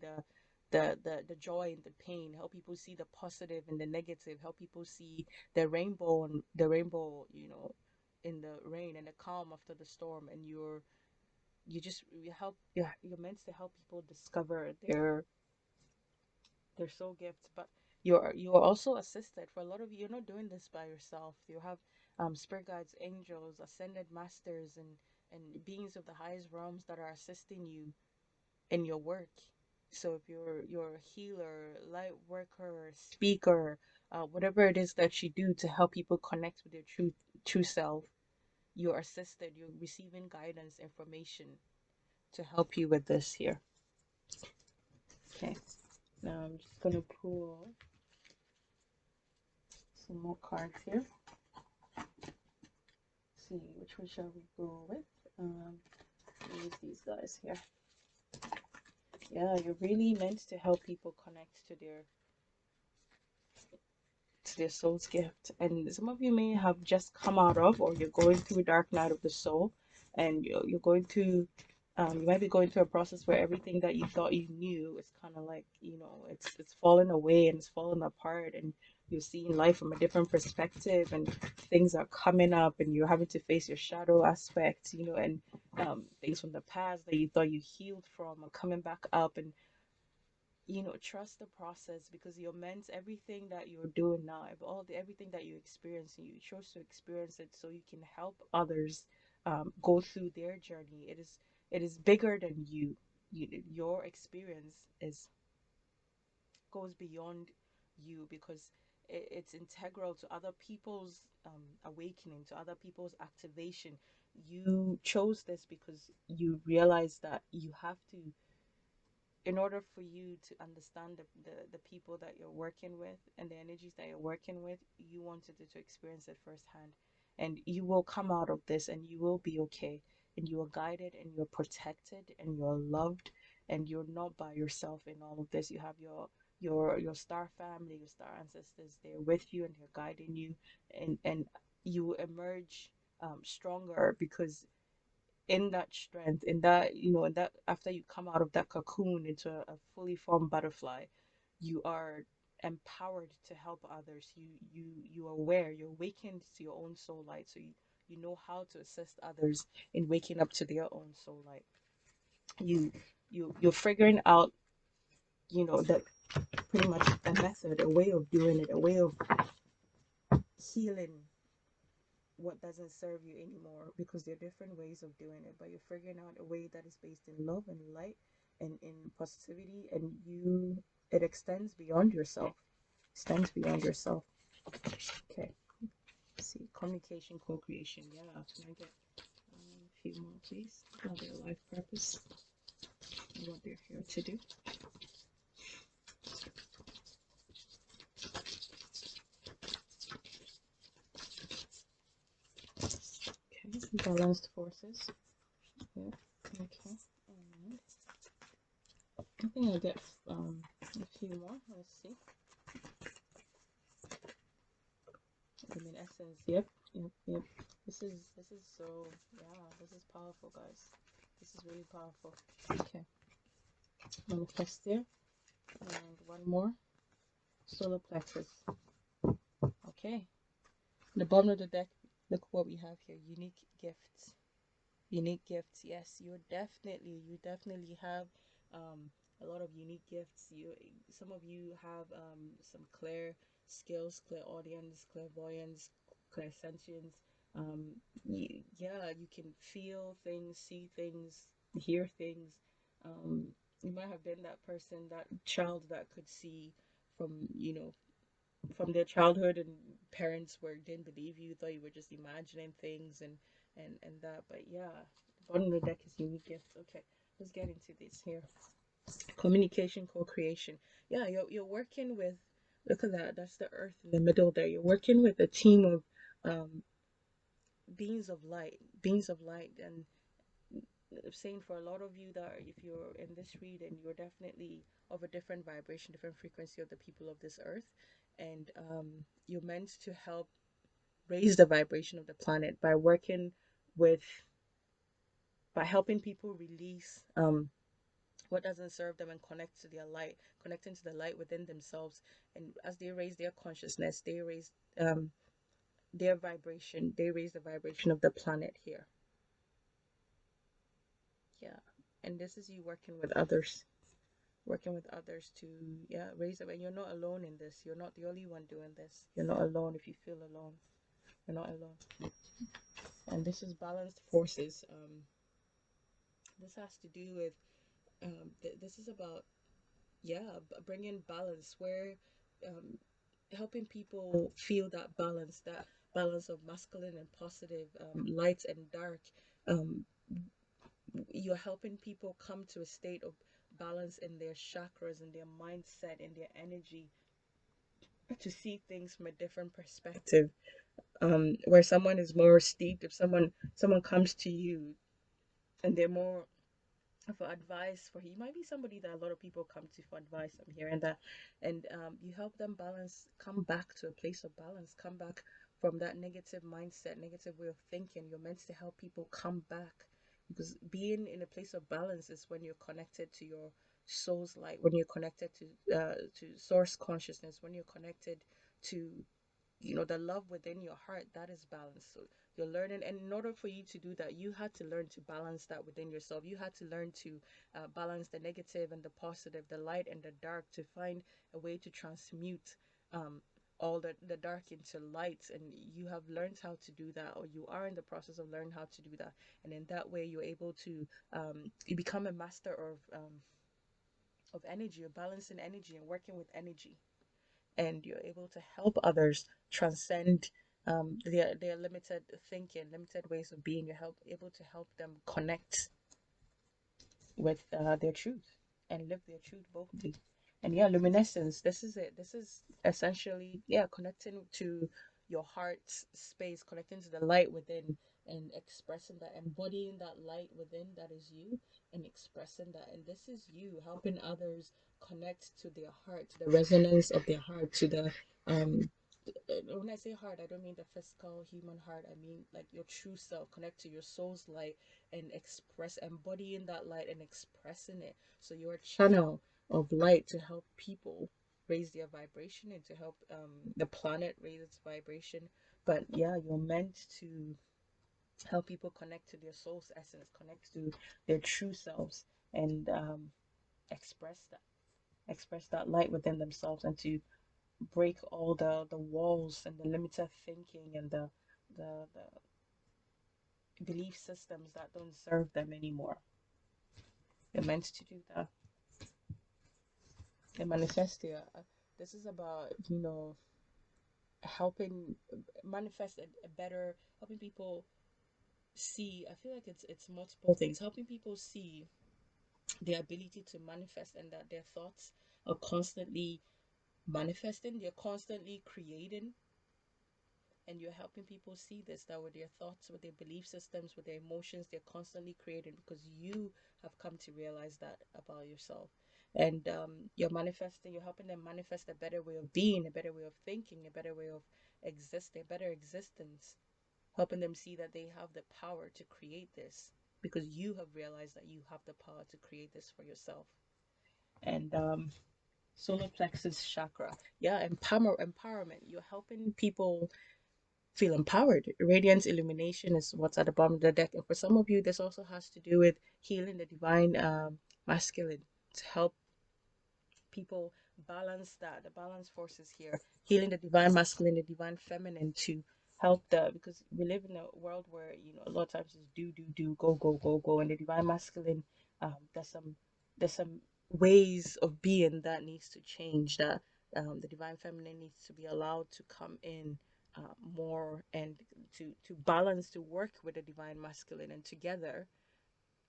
the joy and the pain, help people see the positive and the negative, help people see the rainbow and the rainbow, in the rain and the calm after the storm. And you're meant to help people discover their soul gifts. But you're also assisted. For a lot of you, you're not doing this by yourself. You have spirit guides, angels, ascended masters, and beings of the highest realms that are assisting you in your work. So if you're a healer, light worker, speaker, whatever it is that you do to help people connect with their true self, you're assisted. You're receiving guidance, information to help you with this here. Okay. Now I'm just gonna pull some more cards here. See, which one shall we go with? Use these guys here. Yeah, you're really meant to help people connect to their soul's gift. And some of you may have just come out of, or you're going through a dark night of the soul, and you're going to you might be going through a process where everything that you thought you knew is kind of like, it's fallen away and it's fallen apart, and you're seeing life from a different perspective, and things are coming up, and you're having to face your shadow aspects, and things from the past that you thought you healed from are coming back up. And trust the process, because you're meant, everything that you're doing now, everything that you experience, you chose to experience it so you can help others go through their journey. It is bigger than you. Your experience is goes beyond you, because it's integral to other people's awakening, to other people's activation. You chose this because you realize that you have to, in order for you to understand the people that you're working with and the energies that you're working with, you wanted to experience it firsthand. And you will come out of this and you will be okay. And you are guided and you're protected and you're loved, and you're not by yourself in all of this. You have your star family, your star ancestors, they're with you and they're guiding you. And you emerge stronger, because in that strength, in that, after you come out of that cocoon into a fully formed butterfly, you are empowered to help others. You are aware, you're awakened to your own soul light, so you know how to assist others in waking up to their own soul light. You're figuring out, that pretty much a method, a way of doing it, a way of healing what doesn't serve you anymore, because there are different ways of doing it, but you're figuring out a way that is based in love and light and in positivity, and it extends beyond yourself. Okay, let's see, communication, co-creation. Yeah, can I get a few more, please? Now their life purpose and what they're here to do. Okay, balanced forces. Yeah, okay. And I think I'll get a few more. Let's see. Essence. Yep, yep. This is so, yeah, this is powerful, guys. This is really powerful. Okay. Manifest there. And one more. Solar plexus. Okay. The bottom of the deck, look what we have here. Unique gifts. Unique gifts. Yes, you definitely have a lot of unique gifts. Some of you have some clear skills, clairaudience, clairvoyance, clairsentience. Yeah, you can feel things, see things, hear things. Um, you might have been that person, that child that could see from, from their childhood, and parents didn't believe you, thought you were just imagining things, and that. But yeah, the bottom of the deck is unique gifts. Okay, let's get into this here. Communication, co-creation. Yeah, you're working with, look at that, that's the earth in the middle there. You're working with a team of um beings of light. And I'm saying, for a lot of you, that if you're in this reading, you're definitely of a different vibration, different frequency of the people of this earth. And you're meant to help raise the vibration of the planet by working with, by helping people release what doesn't serve them, and connect to their light, connecting to the light within themselves. And as they raise their consciousness, they raise um their vibration, they raise the vibration of the planet here. Yeah. And this is you working with others to, yeah, raise them. And you're not alone in this. You're not the only one doing this. You're not alone. If you feel alone, you're not alone. And this is balanced forces. This has to do with this is about, yeah, bringing balance, where um helping people feel that balance of masculine and positive, light and dark. um you're helping people come to a state of balance in their chakras, in their mindset, in their energy, to see things from a different perspective. Where someone is more steeped, if someone comes to you and they're more for advice, for he might be somebody that a lot of people come to for advice, I'm hearing that. And you help them balance, come back to a place of balance, come back from that negative mindset, negative way of thinking. You're meant to help people come back, because being in a place of balance is when you're connected to your soul's light, when you're connected to source consciousness, when you're connected to, the love within your heart. That is balance. So you're learning, and in order for you to do that, you had to learn to balance that within yourself. You had to learn to balance the negative and the positive, the light and the dark, to find a way to transmute all the dark into light. And you have learned how to do that, or you are in the process of learning how to do that. And in that way, you're able to you become a master of energy, of balancing energy and working with energy. And you're able to help others transcend their limited thinking, limited ways of being. Able to help them connect with their truth and live their truth boldly. And yeah, luminescence. This is it. This is essentially, yeah, connecting to your heart's space, connecting to the light within, and expressing that, embodying that light within, that is you, and expressing that. And this is you helping others connect to their heart, to the resonance of their heart, to the when I say heart, I don't mean the physical human heart. I mean like your true self. Connect to your soul's light and express, embodying that light and expressing it. So you're a channel of light to help people raise their vibration, and to help the planet raise its vibration. But yeah, you're meant to help people connect to their soul's essence, connect to their true selves, and express that, express that light within themselves, and to break all the walls and the limited thinking and the belief systems that don't serve them anymore. They're meant to do that. They manifest here. This is about, helping manifest a better, helping people see. I feel like it's multiple things. Helping people see their ability to manifest, and that their thoughts are constantly manifesting. They're constantly creating, and you're helping people see this, that with their thoughts, with their belief systems, with their emotions, they're constantly creating, because you have come to realize that about yourself. And you're manifesting, you're helping them manifest a better way of being, a better way of thinking, a better way of existing, a better existence, helping them see that they have the power to create this, because you have realized that you have the power to create this for yourself. And solar plexus chakra, yeah, empowerment. You're helping people feel empowered. Radiance illumination is what's at the bottom of the deck. And for some of you, this also has to do with healing the divine masculine, to help people balance that, the balance forces here, healing the divine masculine, the divine feminine, to help the, because we live in a world where, a lot of times it's do, go, go, go, go. And the divine masculine, there's some ways of being that needs to change, that the divine feminine needs to be allowed to come in more, and to balance, to work with the divine masculine, and together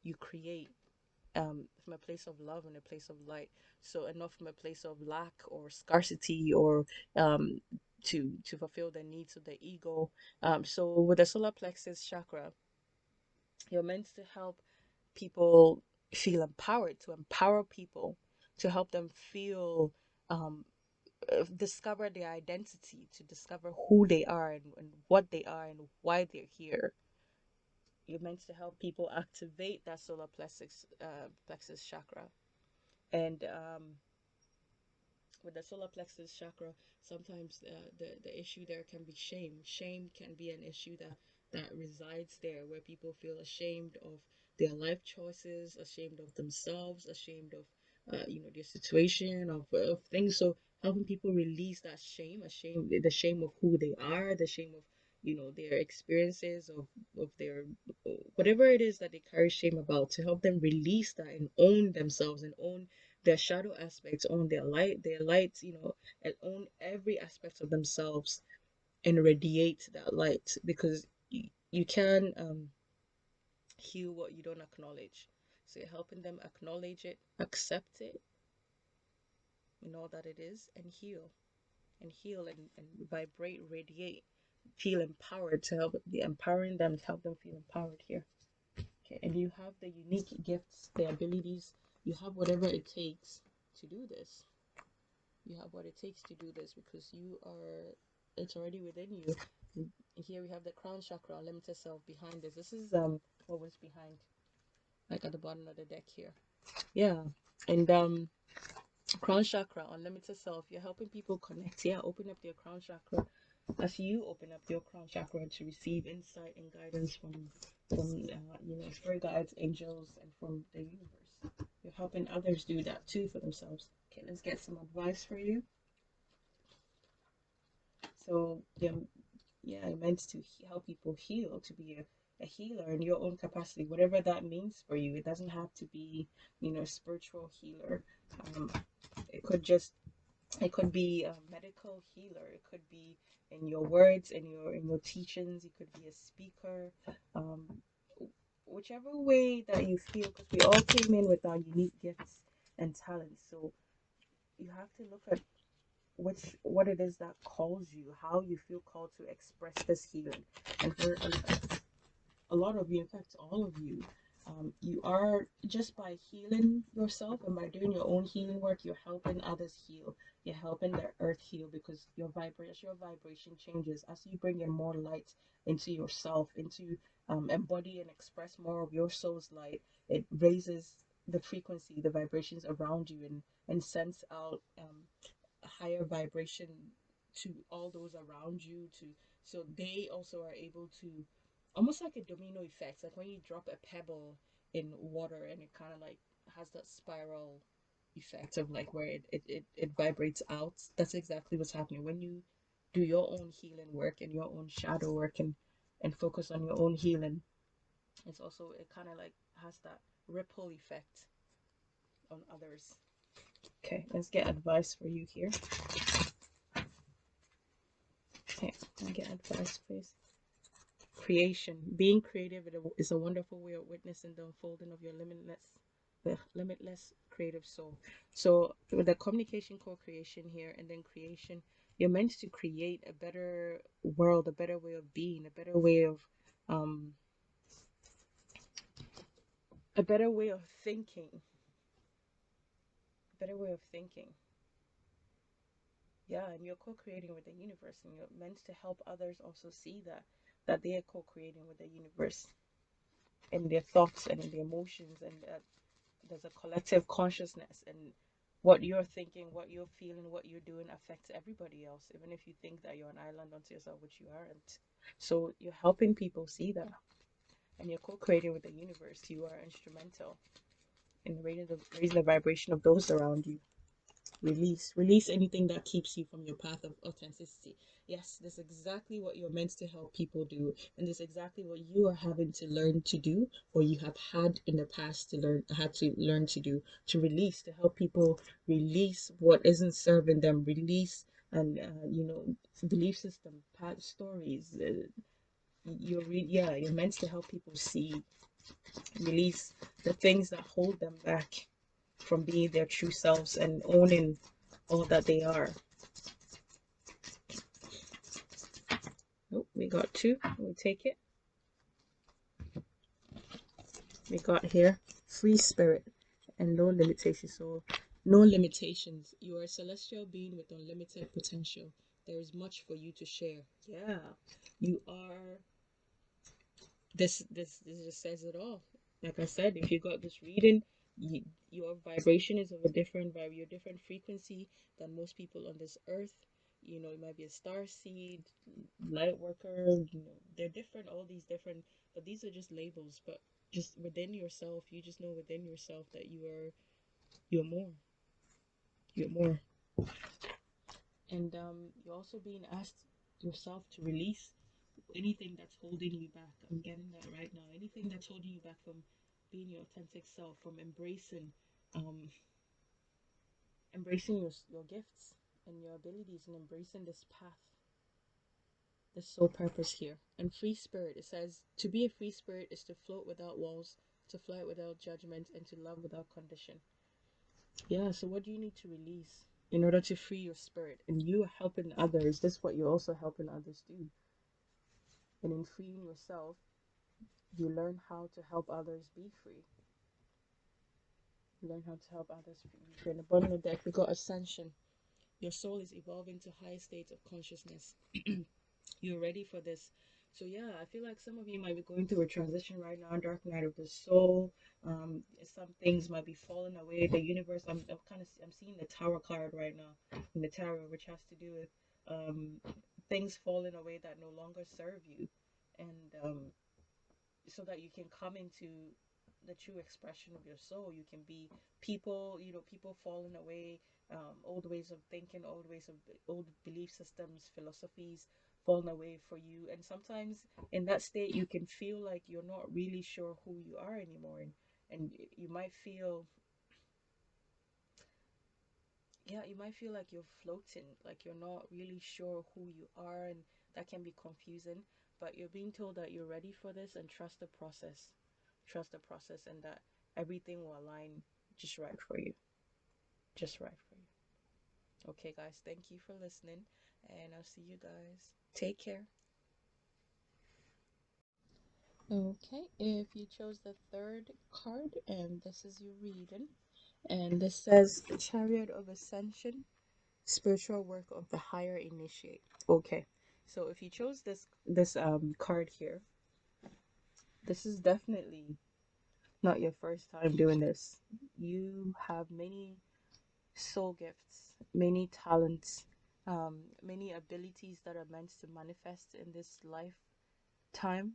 you create from a place of love and a place of light. So, and not from a place of lack or scarcity, or um, to fulfill the needs of the ego. So with the solar plexus chakra, you're meant to help people feel empowered, to empower people, to help them feel um, discover their identity, to discover who they are, and what they are, and why they're here. You're meant to help people activate that solar plexus chakra. And with the solar plexus chakra, sometimes the issue there can be shame. Shame can be an issue that resides there, where people feel ashamed of their life choices, ashamed of themselves, ashamed of their situation, of things. So helping people release that shame, the shame of who they are, the shame of their experiences, of their whatever it is that they carry shame about, to help them release that and own themselves and own their shadow aspects, own their light, and own every aspect of themselves and radiate that light, because you can heal what you don't acknowledge. So you're helping them acknowledge it, accept it, all that it is, and heal and vibrate, radiate, feel empowered, to help the empowering them, to help them feel empowered here. Okay, and you have the unique gifts, the abilities, you have whatever it takes to do this. You have what it takes to do this, because it's already within you. And here we have the crown chakra, unlimited self, behind this. This is what was behind, like at the bottom of the deck here. Yeah. And crown chakra, unlimited self, you're helping people connect. Yeah, open up their crown chakra. As you open up your crown chakra to receive insight and guidance from spirit guides, angels, and from the universe, you're helping others do that too for themselves. Okay, let's get some advice for you. So you're meant to help people heal, to be a healer in your own capacity, whatever that means for you. It doesn't have to be, spiritual healer. Um, it could just it could be a medical healer. It could be in your words, in your teachings. You could be a speaker. Um, whichever way that you feel, because we all came in with our unique gifts and talents. So you have to look at what it is that calls you, how you feel called to express this healing. And for a lot of you, in fact all of you, you are, just by healing yourself and by doing your own healing work, you're helping others heal. You're helping the earth heal, because as your vibration changes, as you bring in more light into yourself, into embody and express more of your soul's light, it raises the frequency, the vibrations around you, and sends out a higher vibration to all those around you, to so they also are able to, almost like a domino effect, like when you drop a pebble in water and it kind of like has that spiral effect of like where it vibrates out. That's exactly what's happening when you do your own healing work and your own shadow work, and focus on your own healing. It's also, it kind of like has that ripple effect on others. Okay, let's get advice for you here. Okay, can I get advice, please? Creation. Being creative is a wonderful way of witnessing the unfolding of your limitless creative soul. So with the communication, co-creation here, and then creation, you're meant to create a better world, a better way of being, um a better way of thinking, a better way of thinking. Yeah, and you're co-creating with the universe, and you're meant to help others also see that they are co-creating with the universe in their thoughts and in their emotions, and there's a collective consciousness, and what you're thinking, what you're feeling, what you're doing affects everybody else, even if you think that you're an island unto yourself, which you aren't. So you're helping people see that, and you're co-creating with the universe. You are instrumental in raising the vibration of those around you. Release anything that keeps you from your path of authenticity. Yes, that's exactly what you're meant to help people do, and that's exactly what you are having to learn to do, or you have had in the past to learn to do, to release, to help people release what isn't serving them, release, and belief system, past stories. You're meant to help people see, release the things that hold them back from being their true selves and owning all that they are. Oh, we got two. We'll take it. We got here free spirit and no limitations. So, no limitations. You are a celestial being with unlimited potential. There is much for you to share. Yeah, you are. This just says it all. Like I said, if you got this reading, your vibration is of a different vibe, your different frequency than most people on this earth. You know, it might be a star seed, light worker, you know, they're different, all these different, but these are just labels. But just within yourself, you just know within yourself that you're more. You're more. And you're also being asked yourself to release anything that's holding you back. I'm getting that right now. Anything that's holding you back from being your authentic self, from um embracing your gifts and your abilities, and embracing this path, this soul purpose here. And free spirit, it says to be a free spirit is to float without walls, to fly without judgment, and to love without condition. Yeah, so what do you need to release in order to free your spirit? And you are helping others. This is what you're also helping others do. And in freeing yourself, you learn how to help others be free. You learn how to help others be free. In the bottom of the deck, we got ascension. Your soul is evolving to high states of consciousness. You're ready for this. So yeah, I feel like some of you might be going through a transition right now, dark night of the soul. Some things might be falling away. The universe. I'm seeing the Tower card right now in the tarot, which has to do with things falling away that no longer serve you, and so that you can come into the true expression of your soul. You can be people, you know, people falling away, old ways of thinking, old belief systems, philosophies falling away for you. And sometimes in that state, you can feel like you're not really sure who you are anymore. And you might feel, yeah, you might feel like you're floating, like you're not really sure who you are, and that can be confusing. But you're being told that you're ready for this and trust the process. Trust the process, and that everything will align just right for you. Just right for you. Okay, guys, thank you for listening, and I'll see you guys. Take care. Okay, if you chose the third card, and this is your reading, and this says Chariot of Ascension, spiritual work of the higher initiate. Okay, so if you chose this card here, this is definitely not your first time doing this. You have many soul gifts, many talents, many abilities that are meant to manifest in this lifetime.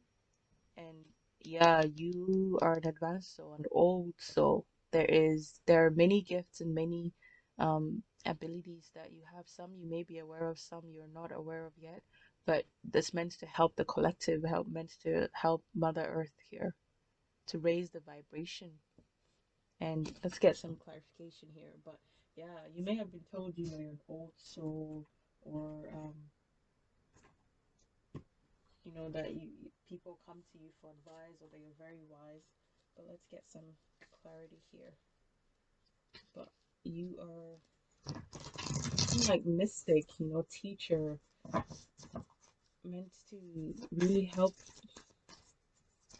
And yeah, you are an advanced soul, an old soul. There are many gifts and many abilities that you have. Some you may be aware of, some you're not aware of yet. But this meant to help the collective, meant to help Mother Earth here, to raise the vibration. And let's get some clarification here. But yeah, you may have been told, you know, you're an old soul, or you know, that people come to you for advice, or that you're very wise. But let's get some clarity here. But you are like mystic, you know, teacher, meant to really help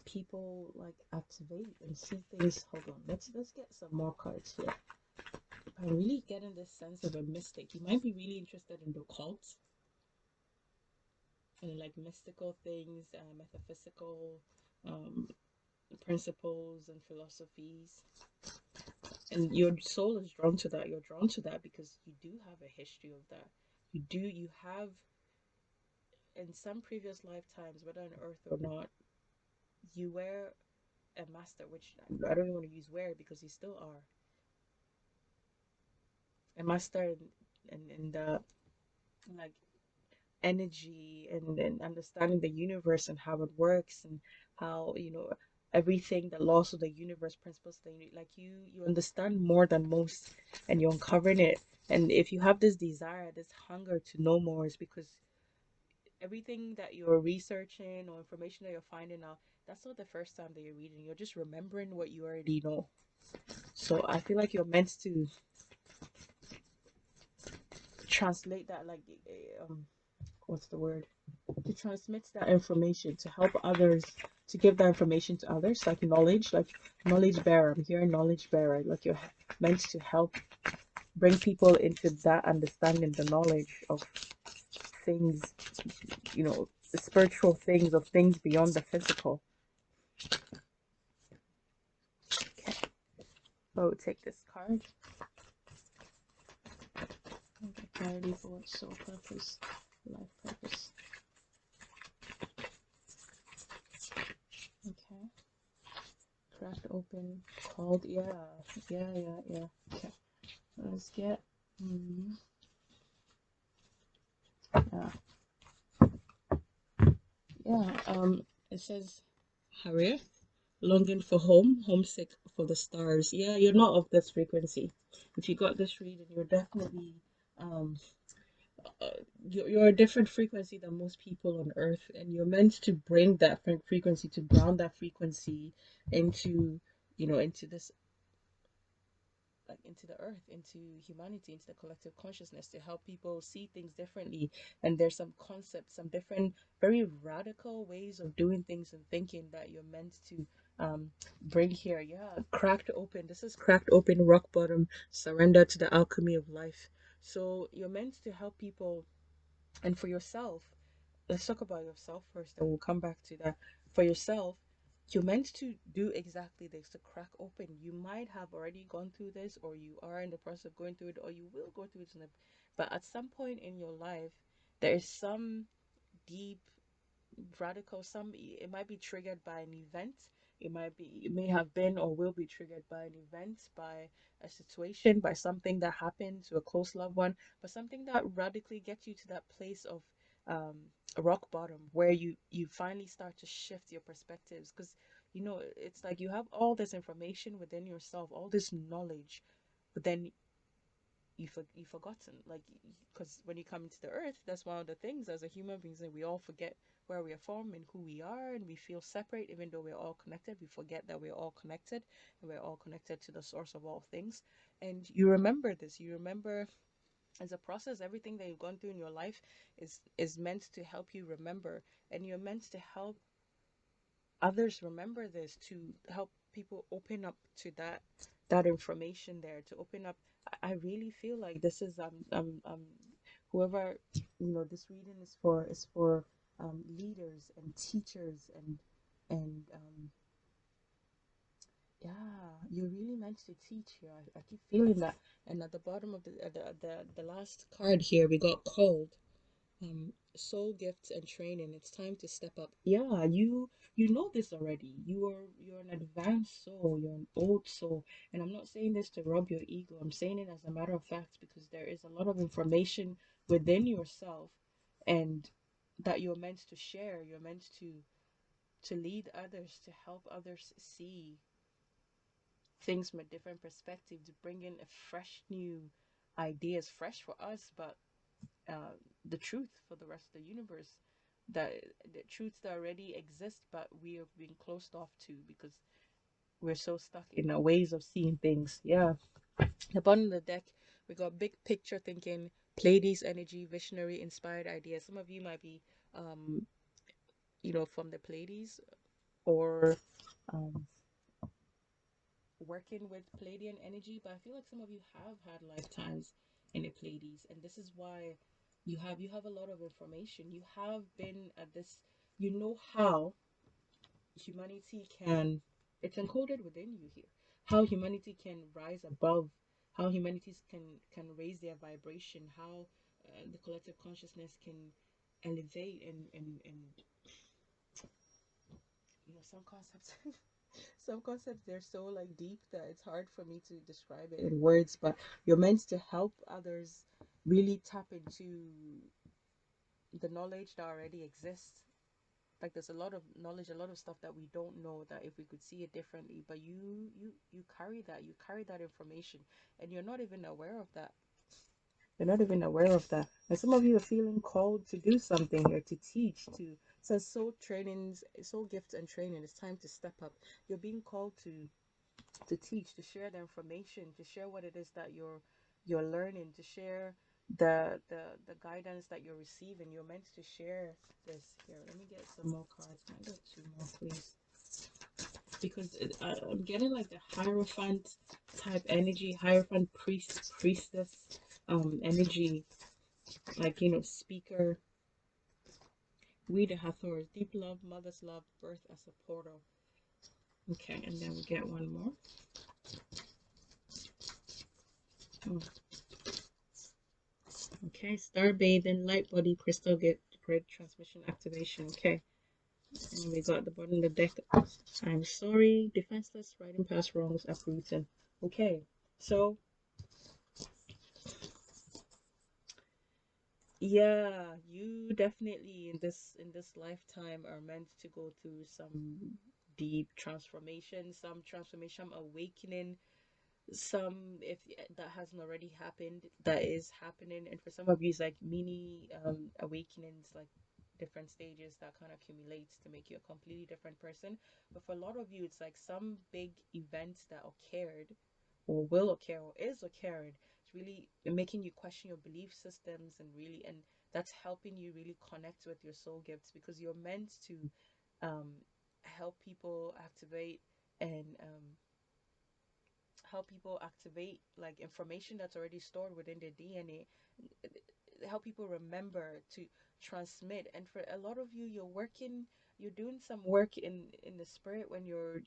people like activate and see things. Hold on, let's get some more cards here. I'm really getting this sense of a mystic. You might be really interested in the occult and like mystical things, metaphysical um, principles and philosophies. And your soul is drawn to that. You're drawn to that because you do have a history of that. You have, in some previous lifetimes, whether on earth or not, you were a master, which I don't even want to use were, because you still are a master in the like energy, and understanding the universe and how it works, and how, you know, everything, the laws of the universe, principles, like you understand more than most, and you're uncovering it. And if you have this desire, this hunger to know more, is because everything that you're researching or information that you're finding out, that's not the first time that you're reading. You're just remembering what you already know. So I feel like you're meant to translate that, like what's the word, to transmit that information, to help others, to give that information to others, like knowledge bearer. I'm hearing knowledge bearer, like you're meant to help bring people into that understanding, the knowledge of things, you know, the spiritual things, of things beyond the physical. we'll take this card. Okay, clarity for what soul purpose, life purpose. Okay. Cracked open, called, yeah. Okay. Let's get, yeah. It says, Harriet, longing for home, homesick for the stars. Yeah, you're not of this frequency. If you got this reading, you're definitely, um, uh, you're a different frequency than most people on earth, and you're meant to bring that frequency, to ground that frequency into, into this, like into the earth, into humanity, into the collective consciousness, to help people see things differently. And there's some concepts, some different very radical ways of doing things and thinking that you're meant to bring here. Yeah, cracked open. This is cracked open, rock bottom, surrender to the alchemy of life. So you're meant to help people, and for yourself, let's talk about yourself first, and we'll come back to that. For yourself, you're meant to do exactly this, to crack open. You might have already gone through this, or you are in the process of going through it, or you will go through it but at some point in your life, there is some deep radical, some, it might be triggered by an event, it may have been or will be triggered by an event, by a situation, by something that happened to a close loved one, but something that radically gets you to that place of um rock bottom, where you finally start to shift your perspectives. Because it's like you have all this information within yourself, all this knowledge, but then you've forgotten, like, because when you come into the earth, that's one of the things as a human beings, that we all forget where we are from and who we are, and we feel separate even though we're all connected. We forget that we're all connected, and we're all connected to the source of all things. And you remember this, you remember, as a process, everything that you've gone through in your life is meant to help you remember, and you're meant to help others remember this, to help people open up to that information there, to open up. I really feel like this is whoever, this reading is for leaders and teachers, and yeah, you're really meant to teach here. I keep feeling that. And at the bottom of the last card here, we got called, soul gifts and training. It's time to step up. Yeah, you know this already. You're an advanced soul, you're an old soul. And I'm not saying this to rub your ego, I'm saying it as a matter of fact, because there is a lot of information within yourself, and that you're meant to share. You're meant to lead others, to help others see things from a different perspective, to bring in a fresh new ideas, fresh for us, but uh, the truth for the rest of the universe, that the truths that already exist, but we are being closed off to because we're so stuck in our ways of seeing things. Yeah. The bottom of the deck, we got big picture thinking, Pleiades energy, visionary, inspired ideas. Some of you might be, um, from the Pleiades, or um, working with Pleiadian energy, but I feel like some of you have had lifetimes in the Pleiades, and this is why you have a lot of information. You have been at this, how humanity can, it's encoded within you here, how humanity can rise above, how humanity can raise their vibration, how the collective consciousness can elevate, and some concepts some concepts, they're so like deep that it's hard for me to describe it in words, but you're meant to help others really tap into the knowledge that already exists. Like, there's a lot of knowledge, a lot of stuff that we don't know, that if we could see it differently, but you carry that information, and you're not even aware of that. And some of you are feeling called to do something here, to teach, to, so soul gifts and training. It's time to step up. You're being called to teach, to share the information, to share what it is that you're learning, to share the guidance that you're receiving. You're meant to share this. Here, let me get some more cards. Can I get two more, please? Because I'm getting like the Hierophant type energy, Hierophant priestess energy, like, speaker. We the Hathors, deep love, mother's love, birth as a portal. Okay, and then we get one more. Oh, okay, star bathing, light body, crystal grid transmission activation. Okay, and we got the bottom of the deck. I'm sorry, defenseless, riding past wrongs, uprooting. Okay, so yeah, you definitely in this lifetime are meant to go through some deep transformation, some transformation, awakening, some if that hasn't already happened, that is happening. And for some of you it's like mini awakenings, like different stages that kind of accumulates to make you a completely different person. But for a lot of you it's like some big events that occurred or will occur or is occurring. It's really making you question your belief systems, and really, and that's helping you really connect with your soul gifts, because you're meant to um help people activate and help people activate like information that's already stored within their DNA, help people remember to transmit. And for a lot of you, you're doing some work in the spirit when you're,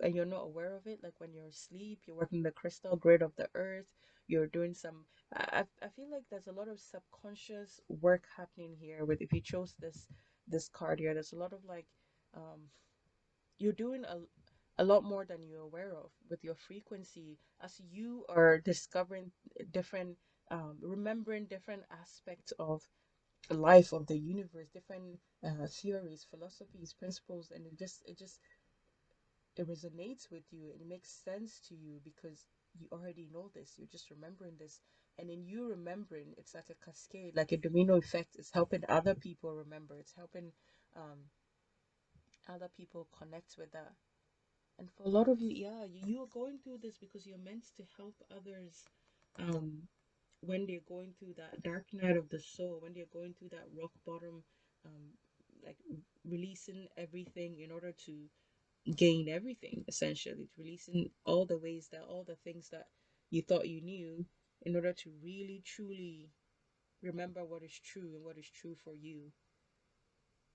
and you're not aware of it, like when you're asleep, you're working the crystal grid of the earth. You're doing some, I feel like there's a lot of subconscious work happening here with, if you chose this card here, there's a lot of like um you're doing a lot more than you're aware of with your frequency, as you are discovering different, remembering different aspects of life, of the universe, different theories, philosophies, principles. And it resonates with you, and it makes sense to you because you already know this, you're just remembering this. And in you remembering, it's like a cascade, like a domino effect. It's helping other people remember, it's helping um, other people connect with that. And for a lot of you, yeah, you are going through this because you're meant to help others, um, when they're going through that dark night of the soul, when they're going through that rock bottom, um, like releasing everything in order to gain everything, essentially, releasing all the ways that all the things that you thought you knew, in order to really truly remember what is true and what is true for you.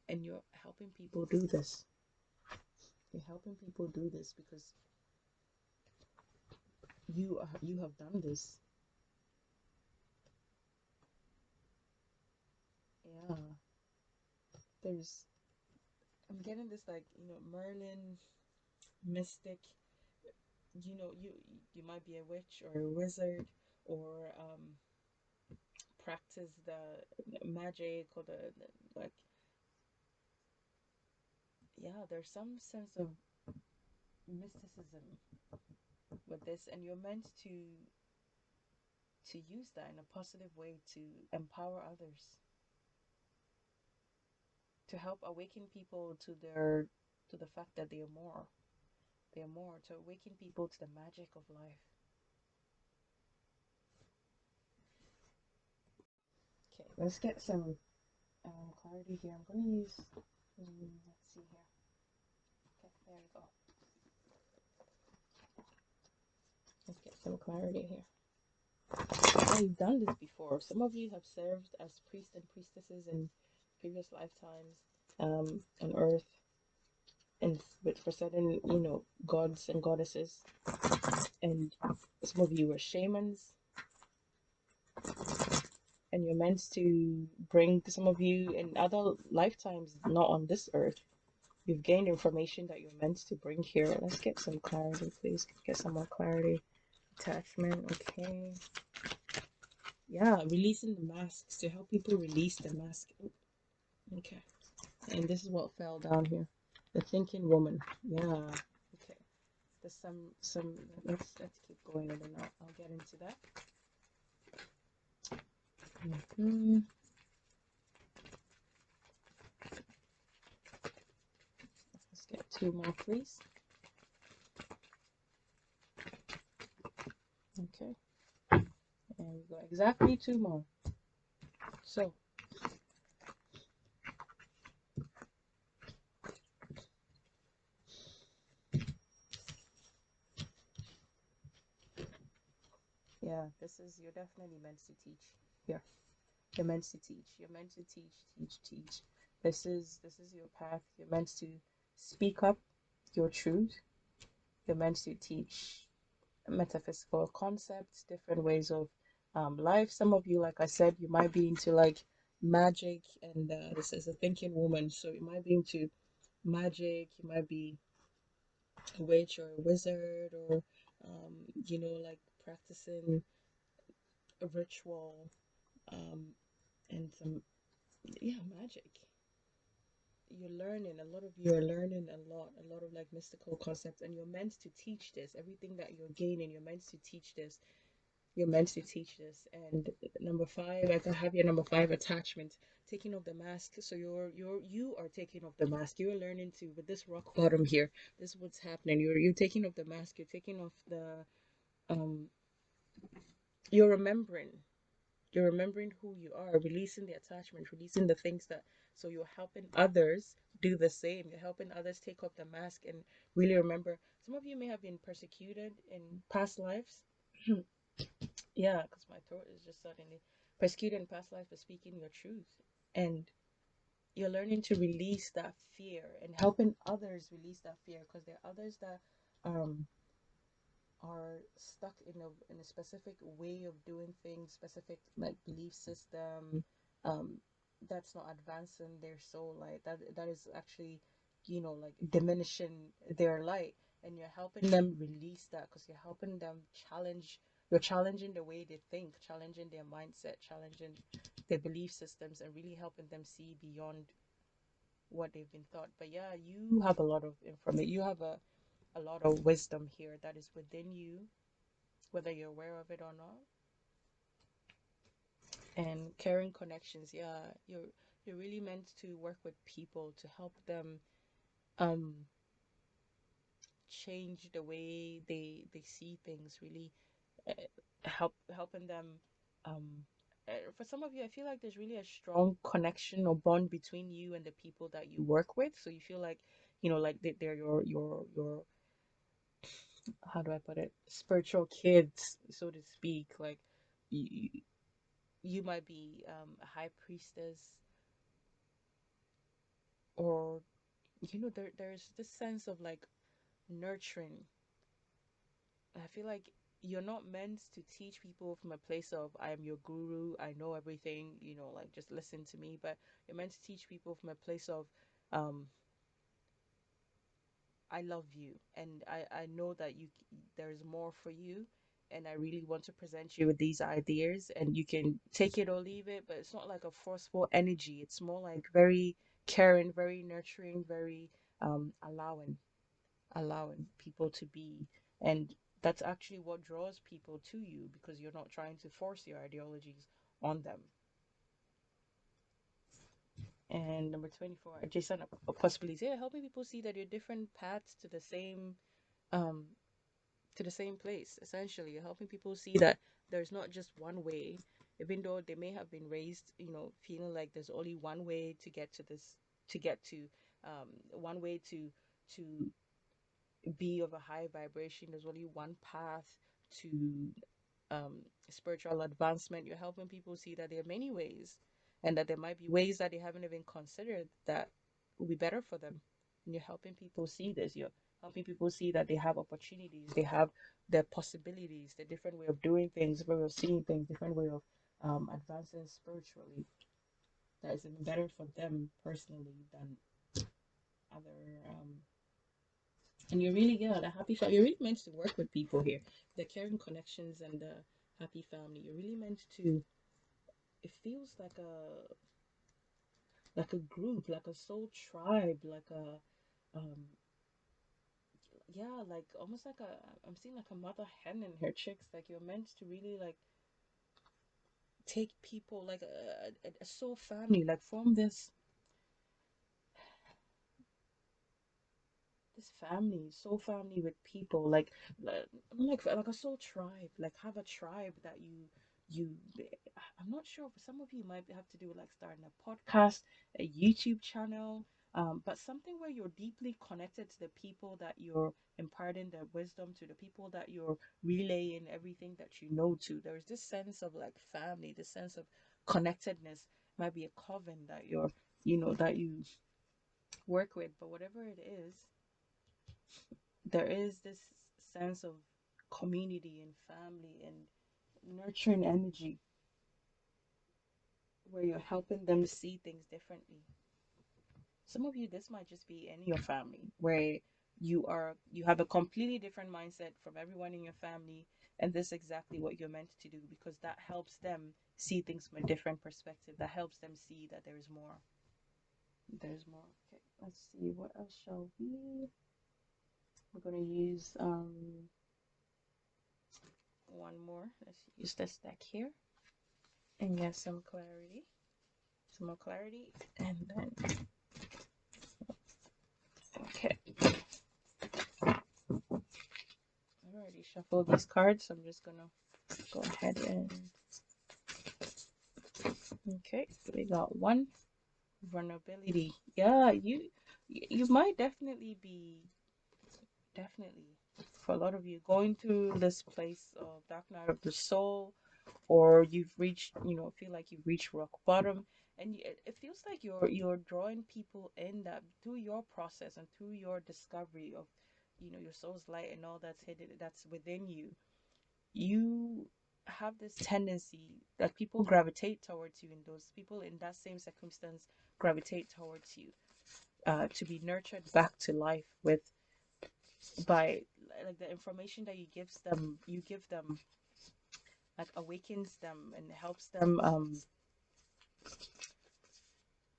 And you're helping people do this. You're helping people do this because you have done this. Yeah, there's I'm getting this like, Merlin mystic. You might be a witch or a wizard, or practice the magic, or the like. Yeah, there's some sense of mysticism with this, and you're meant to use that in a positive way to empower others, to help awaken people to the fact that they're more, to awaken people to the magic of life. Okay, let's get some clarity here. I'm going to use, let's see here. Okay, there we go. Let's get some clarity here. Yeah, you've done this before. Some of you have served as priests and priestesses in previous lifetimes, on Earth, and with for certain, gods and goddesses. And some of you were shamans, and you're meant to bring some of you in other lifetimes, not on this Earth. You've gained information that you're meant to bring here. Let's get some clarity, please. Get some more clarity. Attachment, okay. Yeah, releasing the masks, to help people release the mask. Okay. And this is what fell down here. The thinking woman. Yeah. Okay. There's some let's keep going, and then I'll get into that. Hmm. Let's get two more, please. Okay. And we got exactly two more. So yeah, this is, you're definitely meant to teach. Yeah. You're meant to teach. You're meant to teach. This is your path. You're meant to speak up your truth. You're meant to teach metaphysical concepts, different ways of life. Some of you, like I said, you might be into like magic, and this is a thinking woman, so you might be into magic, you might be a witch or a wizard, or like practicing a ritual, and some, yeah, magic. You're learning, a lot of you are learning a lot of like mystical concepts, and you're meant to teach this. Everything that you're gaining, you're meant to teach this. You're meant to teach this. And number five, I can have your number five attachment, taking off the mask. So you are taking off the mask. You're learning to, with this rock bottom here, this is what's happening. You're taking off the mask, you're taking off the um you're remembering. You're remembering who you are, releasing the attachment, releasing the things that, so you're helping others do the same. You're helping others take off the mask and really remember. Some of you may have been persecuted in past lives. Yeah, because my throat is just suddenly persecuted in past life for speaking your truth. And you're learning to release that fear and helping others release that fear, because there are others that um are stuck in a specific way of doing things, specific like belief system, um, that's not advancing their soul light. That is actually, like diminishing their light, and you're helping them release that, because you're helping them challenge. You're challenging the way they think, challenging their mindset, challenging their belief systems, and really helping them see beyond what they've been taught. But yeah, you have a lot of information. You have a lot of wisdom here that is within you, whether you're aware of it or not. And caring connections, yeah, you're really meant to work with people to help them um change the way they see things, really uh, helping them um for some of you, I feel like there's really a strong connection or bond between you and the people that you work with, so you feel like, like they're your how do I put it, spiritual kids, so to speak. Like you, you might be a high priestess, or there's this sense of like nurturing. I feel like you're not meant to teach people from a place of I am your guru, I know everything, like just listen to me, but you're meant to teach people from a place of um I love you, and I know that there's more for you, and I really want to present you with these ideas, and you can take it or leave it, but it's not like a forceful energy. It's more like very caring, very nurturing, very allowing people to be. And that's actually what draws people to you, because you're not trying to force your ideologies on them. And number 24, adjacent possibilities. Yeah, helping people see that you're different paths um to the same place. Essentially, you're helping people see that there's not just one way, even though they may have been raised, feeling like there's only one way to get to this, to get to one way to be of a high vibration. There's only one path to spiritual advancement. You're helping people see that there are many ways, and that there might be ways that they haven't even considered that will be better for them. And you're helping people see this. You're helping people see that they have opportunities, they have the possibilities, the different way of doing things, different way of seeing things, different way of advancing spiritually, that is even better for them personally than other and you're really, yeah, the happy family. You're really meant to work with people here. The caring connections and the happy family. You're really meant to. It feels like a group, like a soul tribe, like a yeah, like almost like a. I'm seeing like a mother hen and her chicks. Like you're meant to really like take people like a soul family, like form this family, soul family with people, like a soul tribe, like have a tribe that you. I'm not sure. For some of you, might have to do with like starting a podcast, a YouTube channel, but something where you're deeply connected to the people that you're imparting the wisdom to, the people that you're relaying everything that you know to. There's this sense of like family, this sense of connectedness. Might be a coven that that you work with, but whatever it is, there is this sense of community and family and nurturing energy where you're helping them see things differently. Some of you, this might just be in your family where you have a completely different mindset from everyone in your family, and this is exactly what you're meant to do, because that helps them see things from a different perspective. That helps them see that there's more. There's more. Okay, let's see, what else shall we. We're gonna use one more. Let's use this deck here and get some clarity. Some more clarity, and then okay. I already shuffled these cards, so I'm just gonna go ahead and okay. We got one, vulnerability. Yeah, you might definitely for a lot of you going through this place of dark night of the soul, or you've reached, feel like you've reached rock bottom, and it feels like you're drawing people in that through your process and through your discovery of, your soul's light and all that's hidden, that's within you. You have this tendency that people gravitate towards you, and those people in that same circumstance gravitate towards you, to be nurtured back to life with, by like the information that you give them, like awakens them and helps them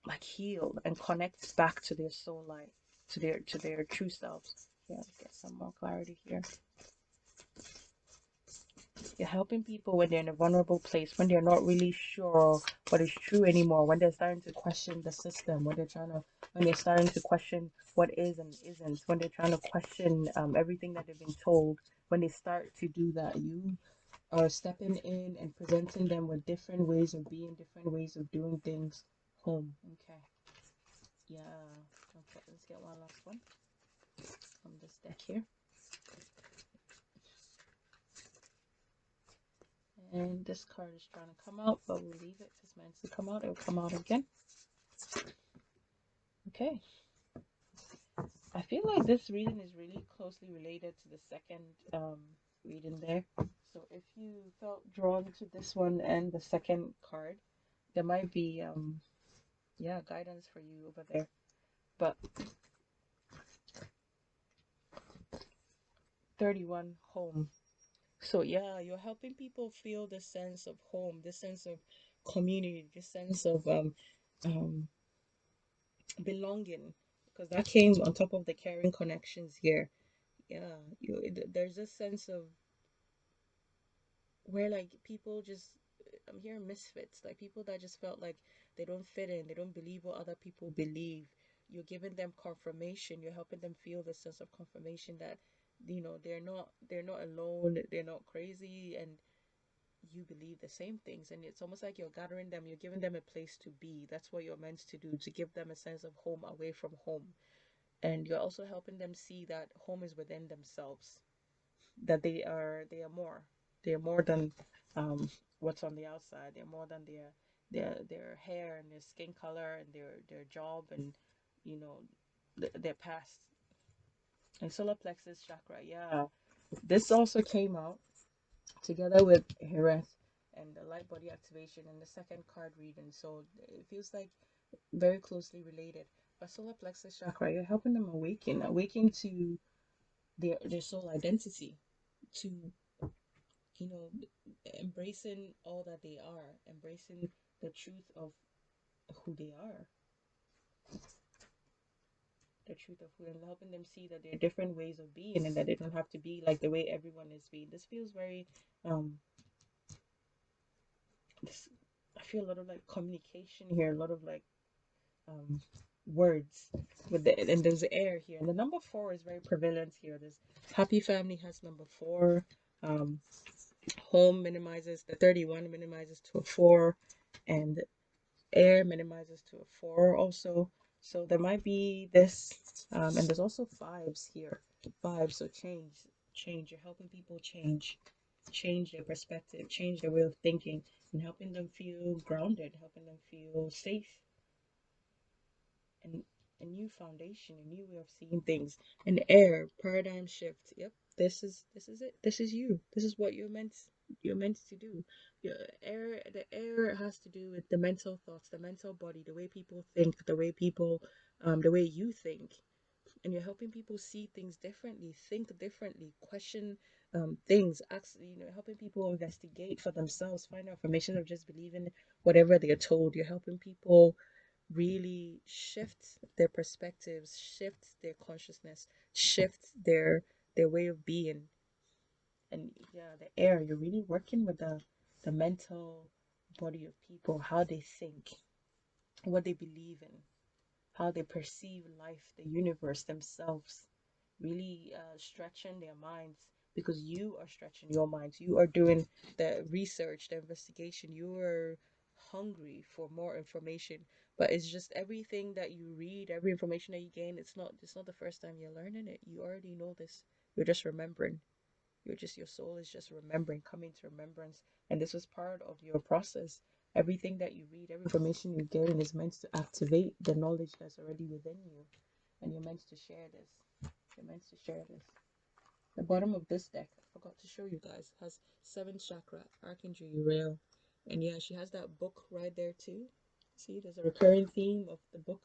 like heal and connect back to their soul light, to their true selves. Yeah, let's get some more clarity here. You're helping people when they're in a vulnerable place, when they're not really sure what is true anymore, when they're starting to question the system, when they're starting to question what is and isn't, when they're trying to question everything that they've been told. When they start to do that, you are stepping in and presenting them with different ways of being, different ways of doing things. Home. Okay. Yeah. Okay, let's get one last one from this deck here. And this card is trying to come out, but we'll leave it. If it's meant to come out, it'll come out again. Okay. I feel like this reading is really closely related to the second reading there. So if you felt drawn to this one and the second card, there might be guidance for you over there. But 31, home. So yeah, you're helping people feel the sense of home, this sense of community, this sense of belonging, because that came on top of the caring connections here. Yeah, there's a sense of where like people just, I'm hearing misfits, like people that just felt like they don't fit in, they don't believe what other people believe. You're giving them confirmation, you're helping them feel the sense of confirmation that, they're not alone, they're not crazy, and you believe the same things. And it's almost like you're gathering them, you're giving them a place to be. That's what you're meant to do, to give them a sense of home away from home. And you're also helping them see that home is within themselves, that they are more than what's on the outside. They're more than their hair and their skin color and their job and, you know their past. And solar plexus chakra, yeah, this also came out together with Hereth and the light body activation and the second card reading. So it feels like very closely related. But solar plexus chakra, you're helping them awaken to their soul identity, to, you know, embracing all that they are, embracing the truth of who they are, the truth of who, and helping them see that there are different ways of being, and that they don't have to be like the way everyone is being. This feels very this, I feel a lot of like communication here, a lot of like um words with and there's air here, and the number 4 is very prevalent here. This happy family has number 4. um Home minimizes, the 31 minimizes to a 4, and air minimizes to a 4 also. So there might be this, and there's also 5s here. 5, so change. You're helping people change their perspective, change their way of thinking, and helping them feel grounded, helping them feel safe, and a new foundation, a new way of seeing things. And air, paradigm shift. Yep. this is it. This is you. This is what you're meant to do. The air has to do with the mental thoughts, the mental body, the way people think, the way you think, and you're helping people see things differently, think differently, question things, helping people investigate for themselves, find out information, or just believing whatever they're told. You're helping people really shift their perspectives, shift their consciousness, shift their way of being. And yeah, the air, you're really working with the mental body of people, how they think, what they believe in, how they perceive life, the universe, themselves, really stretching their minds, because you are stretching your minds. You are doing the research, the investigation. You are hungry for more information. But it's just everything that you read, every information that you gain, it's not the first time you're learning it. You already know this. You're just remembering. Your soul is just remembering, coming to remembrance. And this was part of your process. Everything that you read, every information you gain is meant to activate the knowledge that's already within you. And you're meant to share this. You're meant to share this. The bottom of this deck, I forgot to show you guys, has 7th chakra, Archangel Uriel. And yeah, she has that book right there too. See, there's a recurring theme of the book.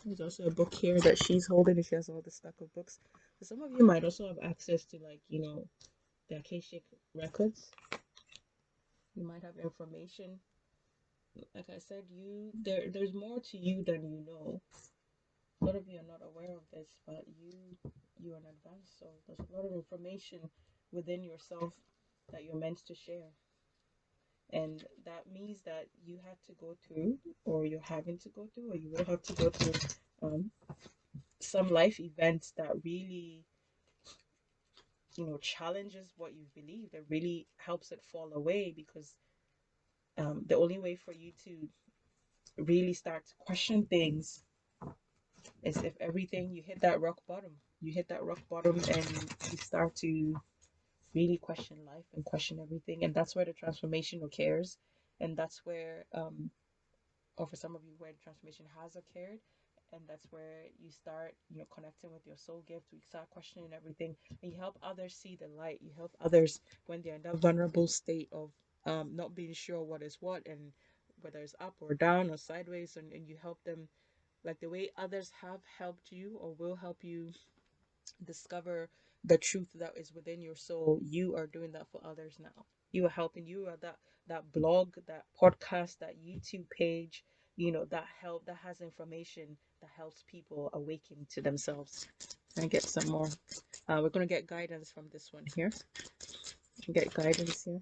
There's also a book here that she's holding, and she has all the stack of books. So some of you might also have access to, like, the Akashic records. You might have information. Like I said, there's more to you than you know. A lot of you are not aware of this, but you're in advance, so there's a lot of information within yourself that you're meant to share. And that means that you had to go through, or you're having to go through, or you will have to go through some life events that really, challenges what you believe, that really helps it fall away, because the only way for you to really start to question things is if everything, you hit that rock bottom. You hit that rock bottom and you start to really question life and question everything. And that's where the transformation occurs. And that's where, or for some of you, where the transformation has occurred. And that's where you start, connecting with your soul gift. You start questioning everything, and you help others see the light. You help others when they're in that vulnerable state of not being sure what is what, and whether it's up or down or sideways, and you help them, like the way others have helped you or will help you discover the truth that is within your soul. You are doing that for others now. You are helping. You are that blog, that podcast, that YouTube page, that that has information that helps people awaken to themselves. And get some more. We're gonna get guidance from this one here. Get guidance here.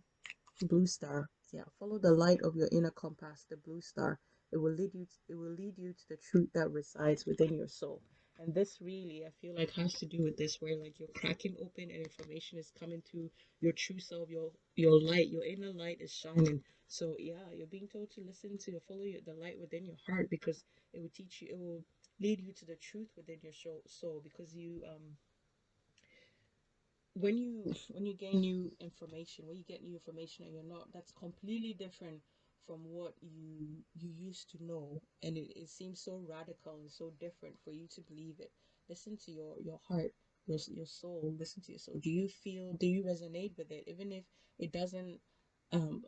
Blue star. Yeah, follow the light of your inner compass, the blue star. It will lead you to the truth that resides within your soul. And this really, I feel like, has to do with this, where like you're cracking open and information is coming to your true self, your light, your inner light is shining. So yeah, you're being told to listen to follow the light within your heart, because it will lead you to the truth within your soul, because when you gain new information, when you get new information and you're not, that's completely different from what you used to know, and it seems so radical and so different for you to believe it. Listen to your heart, your soul. Listen to your soul. Do you resonate with it, even if it doesn't,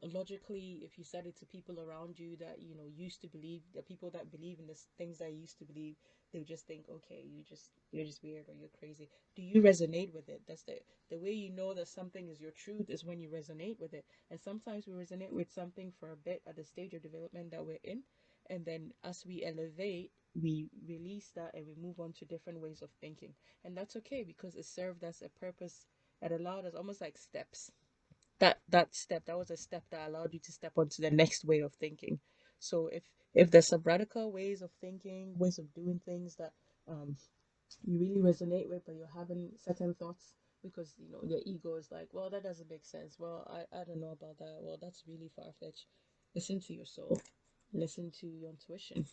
logically, if you said it to people around you that used to believe, the people that believe in the things that I used to believe, they would just think, okay, you're just weird, or you're crazy. Do you resonate with it? That's the way you know that something is your truth, is when you resonate with it. And sometimes we resonate with something for a bit at the stage of development that we're in, and then as we elevate, we release that and we move on to different ways of thinking. And that's okay, because it served as a purpose. It allowed us, almost like steps. That was a step that allowed you to step onto the next way of thinking. So if there's some radical ways of thinking, ways of doing things that um you really resonate with, but you're having certain thoughts because your ego is like, well, that doesn't make sense. Well, I don't know about that. Well, that's really far-fetched. Listen to your soul. Listen to your intuition.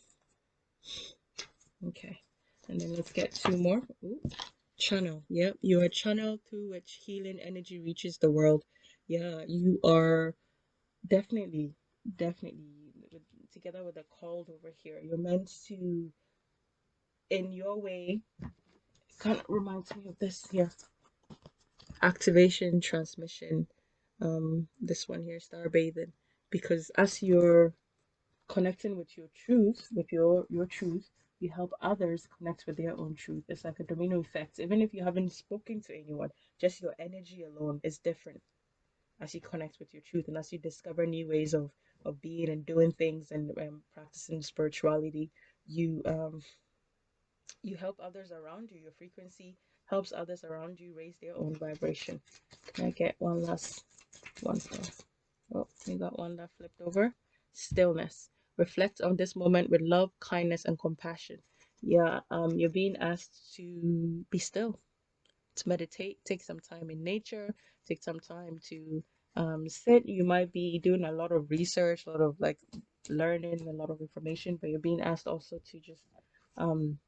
Okay. And then let's get two more. Ooh. Channel. Yep. You're a channel through which healing energy reaches the world. Yeah, you are definitely, definitely, together with the called over here. You're meant to, in your way, kind of reminds me of this here. activation, transmission. This one here, star bathing, because as you're connecting with your truth, with your truth, you help others connect with their own truth. It's like a domino effect. Even if you haven't spoken to anyone, just your energy alone is different as you connect with your truth and as you discover new ways of being and doing things and practicing spirituality. You help others around you. Your frequency helps others around you raise their own vibration. Can I get one last one for us? Oh, we got one that flipped over. Stillness. Reflect on this moment with love, kindness, and compassion. Yeah, you're being asked to be still, to meditate, take some time in nature, take some time to sit. You might be doing a lot of research, a lot of like learning, a lot of information, but you're being asked also to just um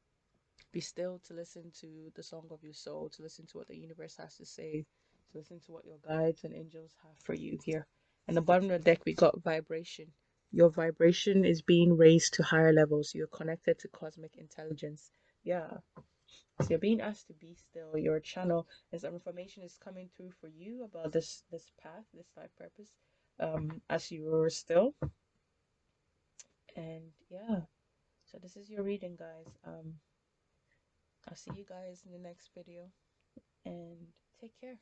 be still, to listen to the song of your soul, to listen to what the universe has to say, to listen to what your guides and angels have for you here. And the bottom of the deck, we got vibration. Your vibration is being raised to higher levels. You're connected to cosmic intelligence. Yeah. So you're being asked to be still. Your channel, as information is coming through for you about this path, this life purpose, as you're still. And yeah. So this is your reading, guys. I'll see you guys in the next video and take care.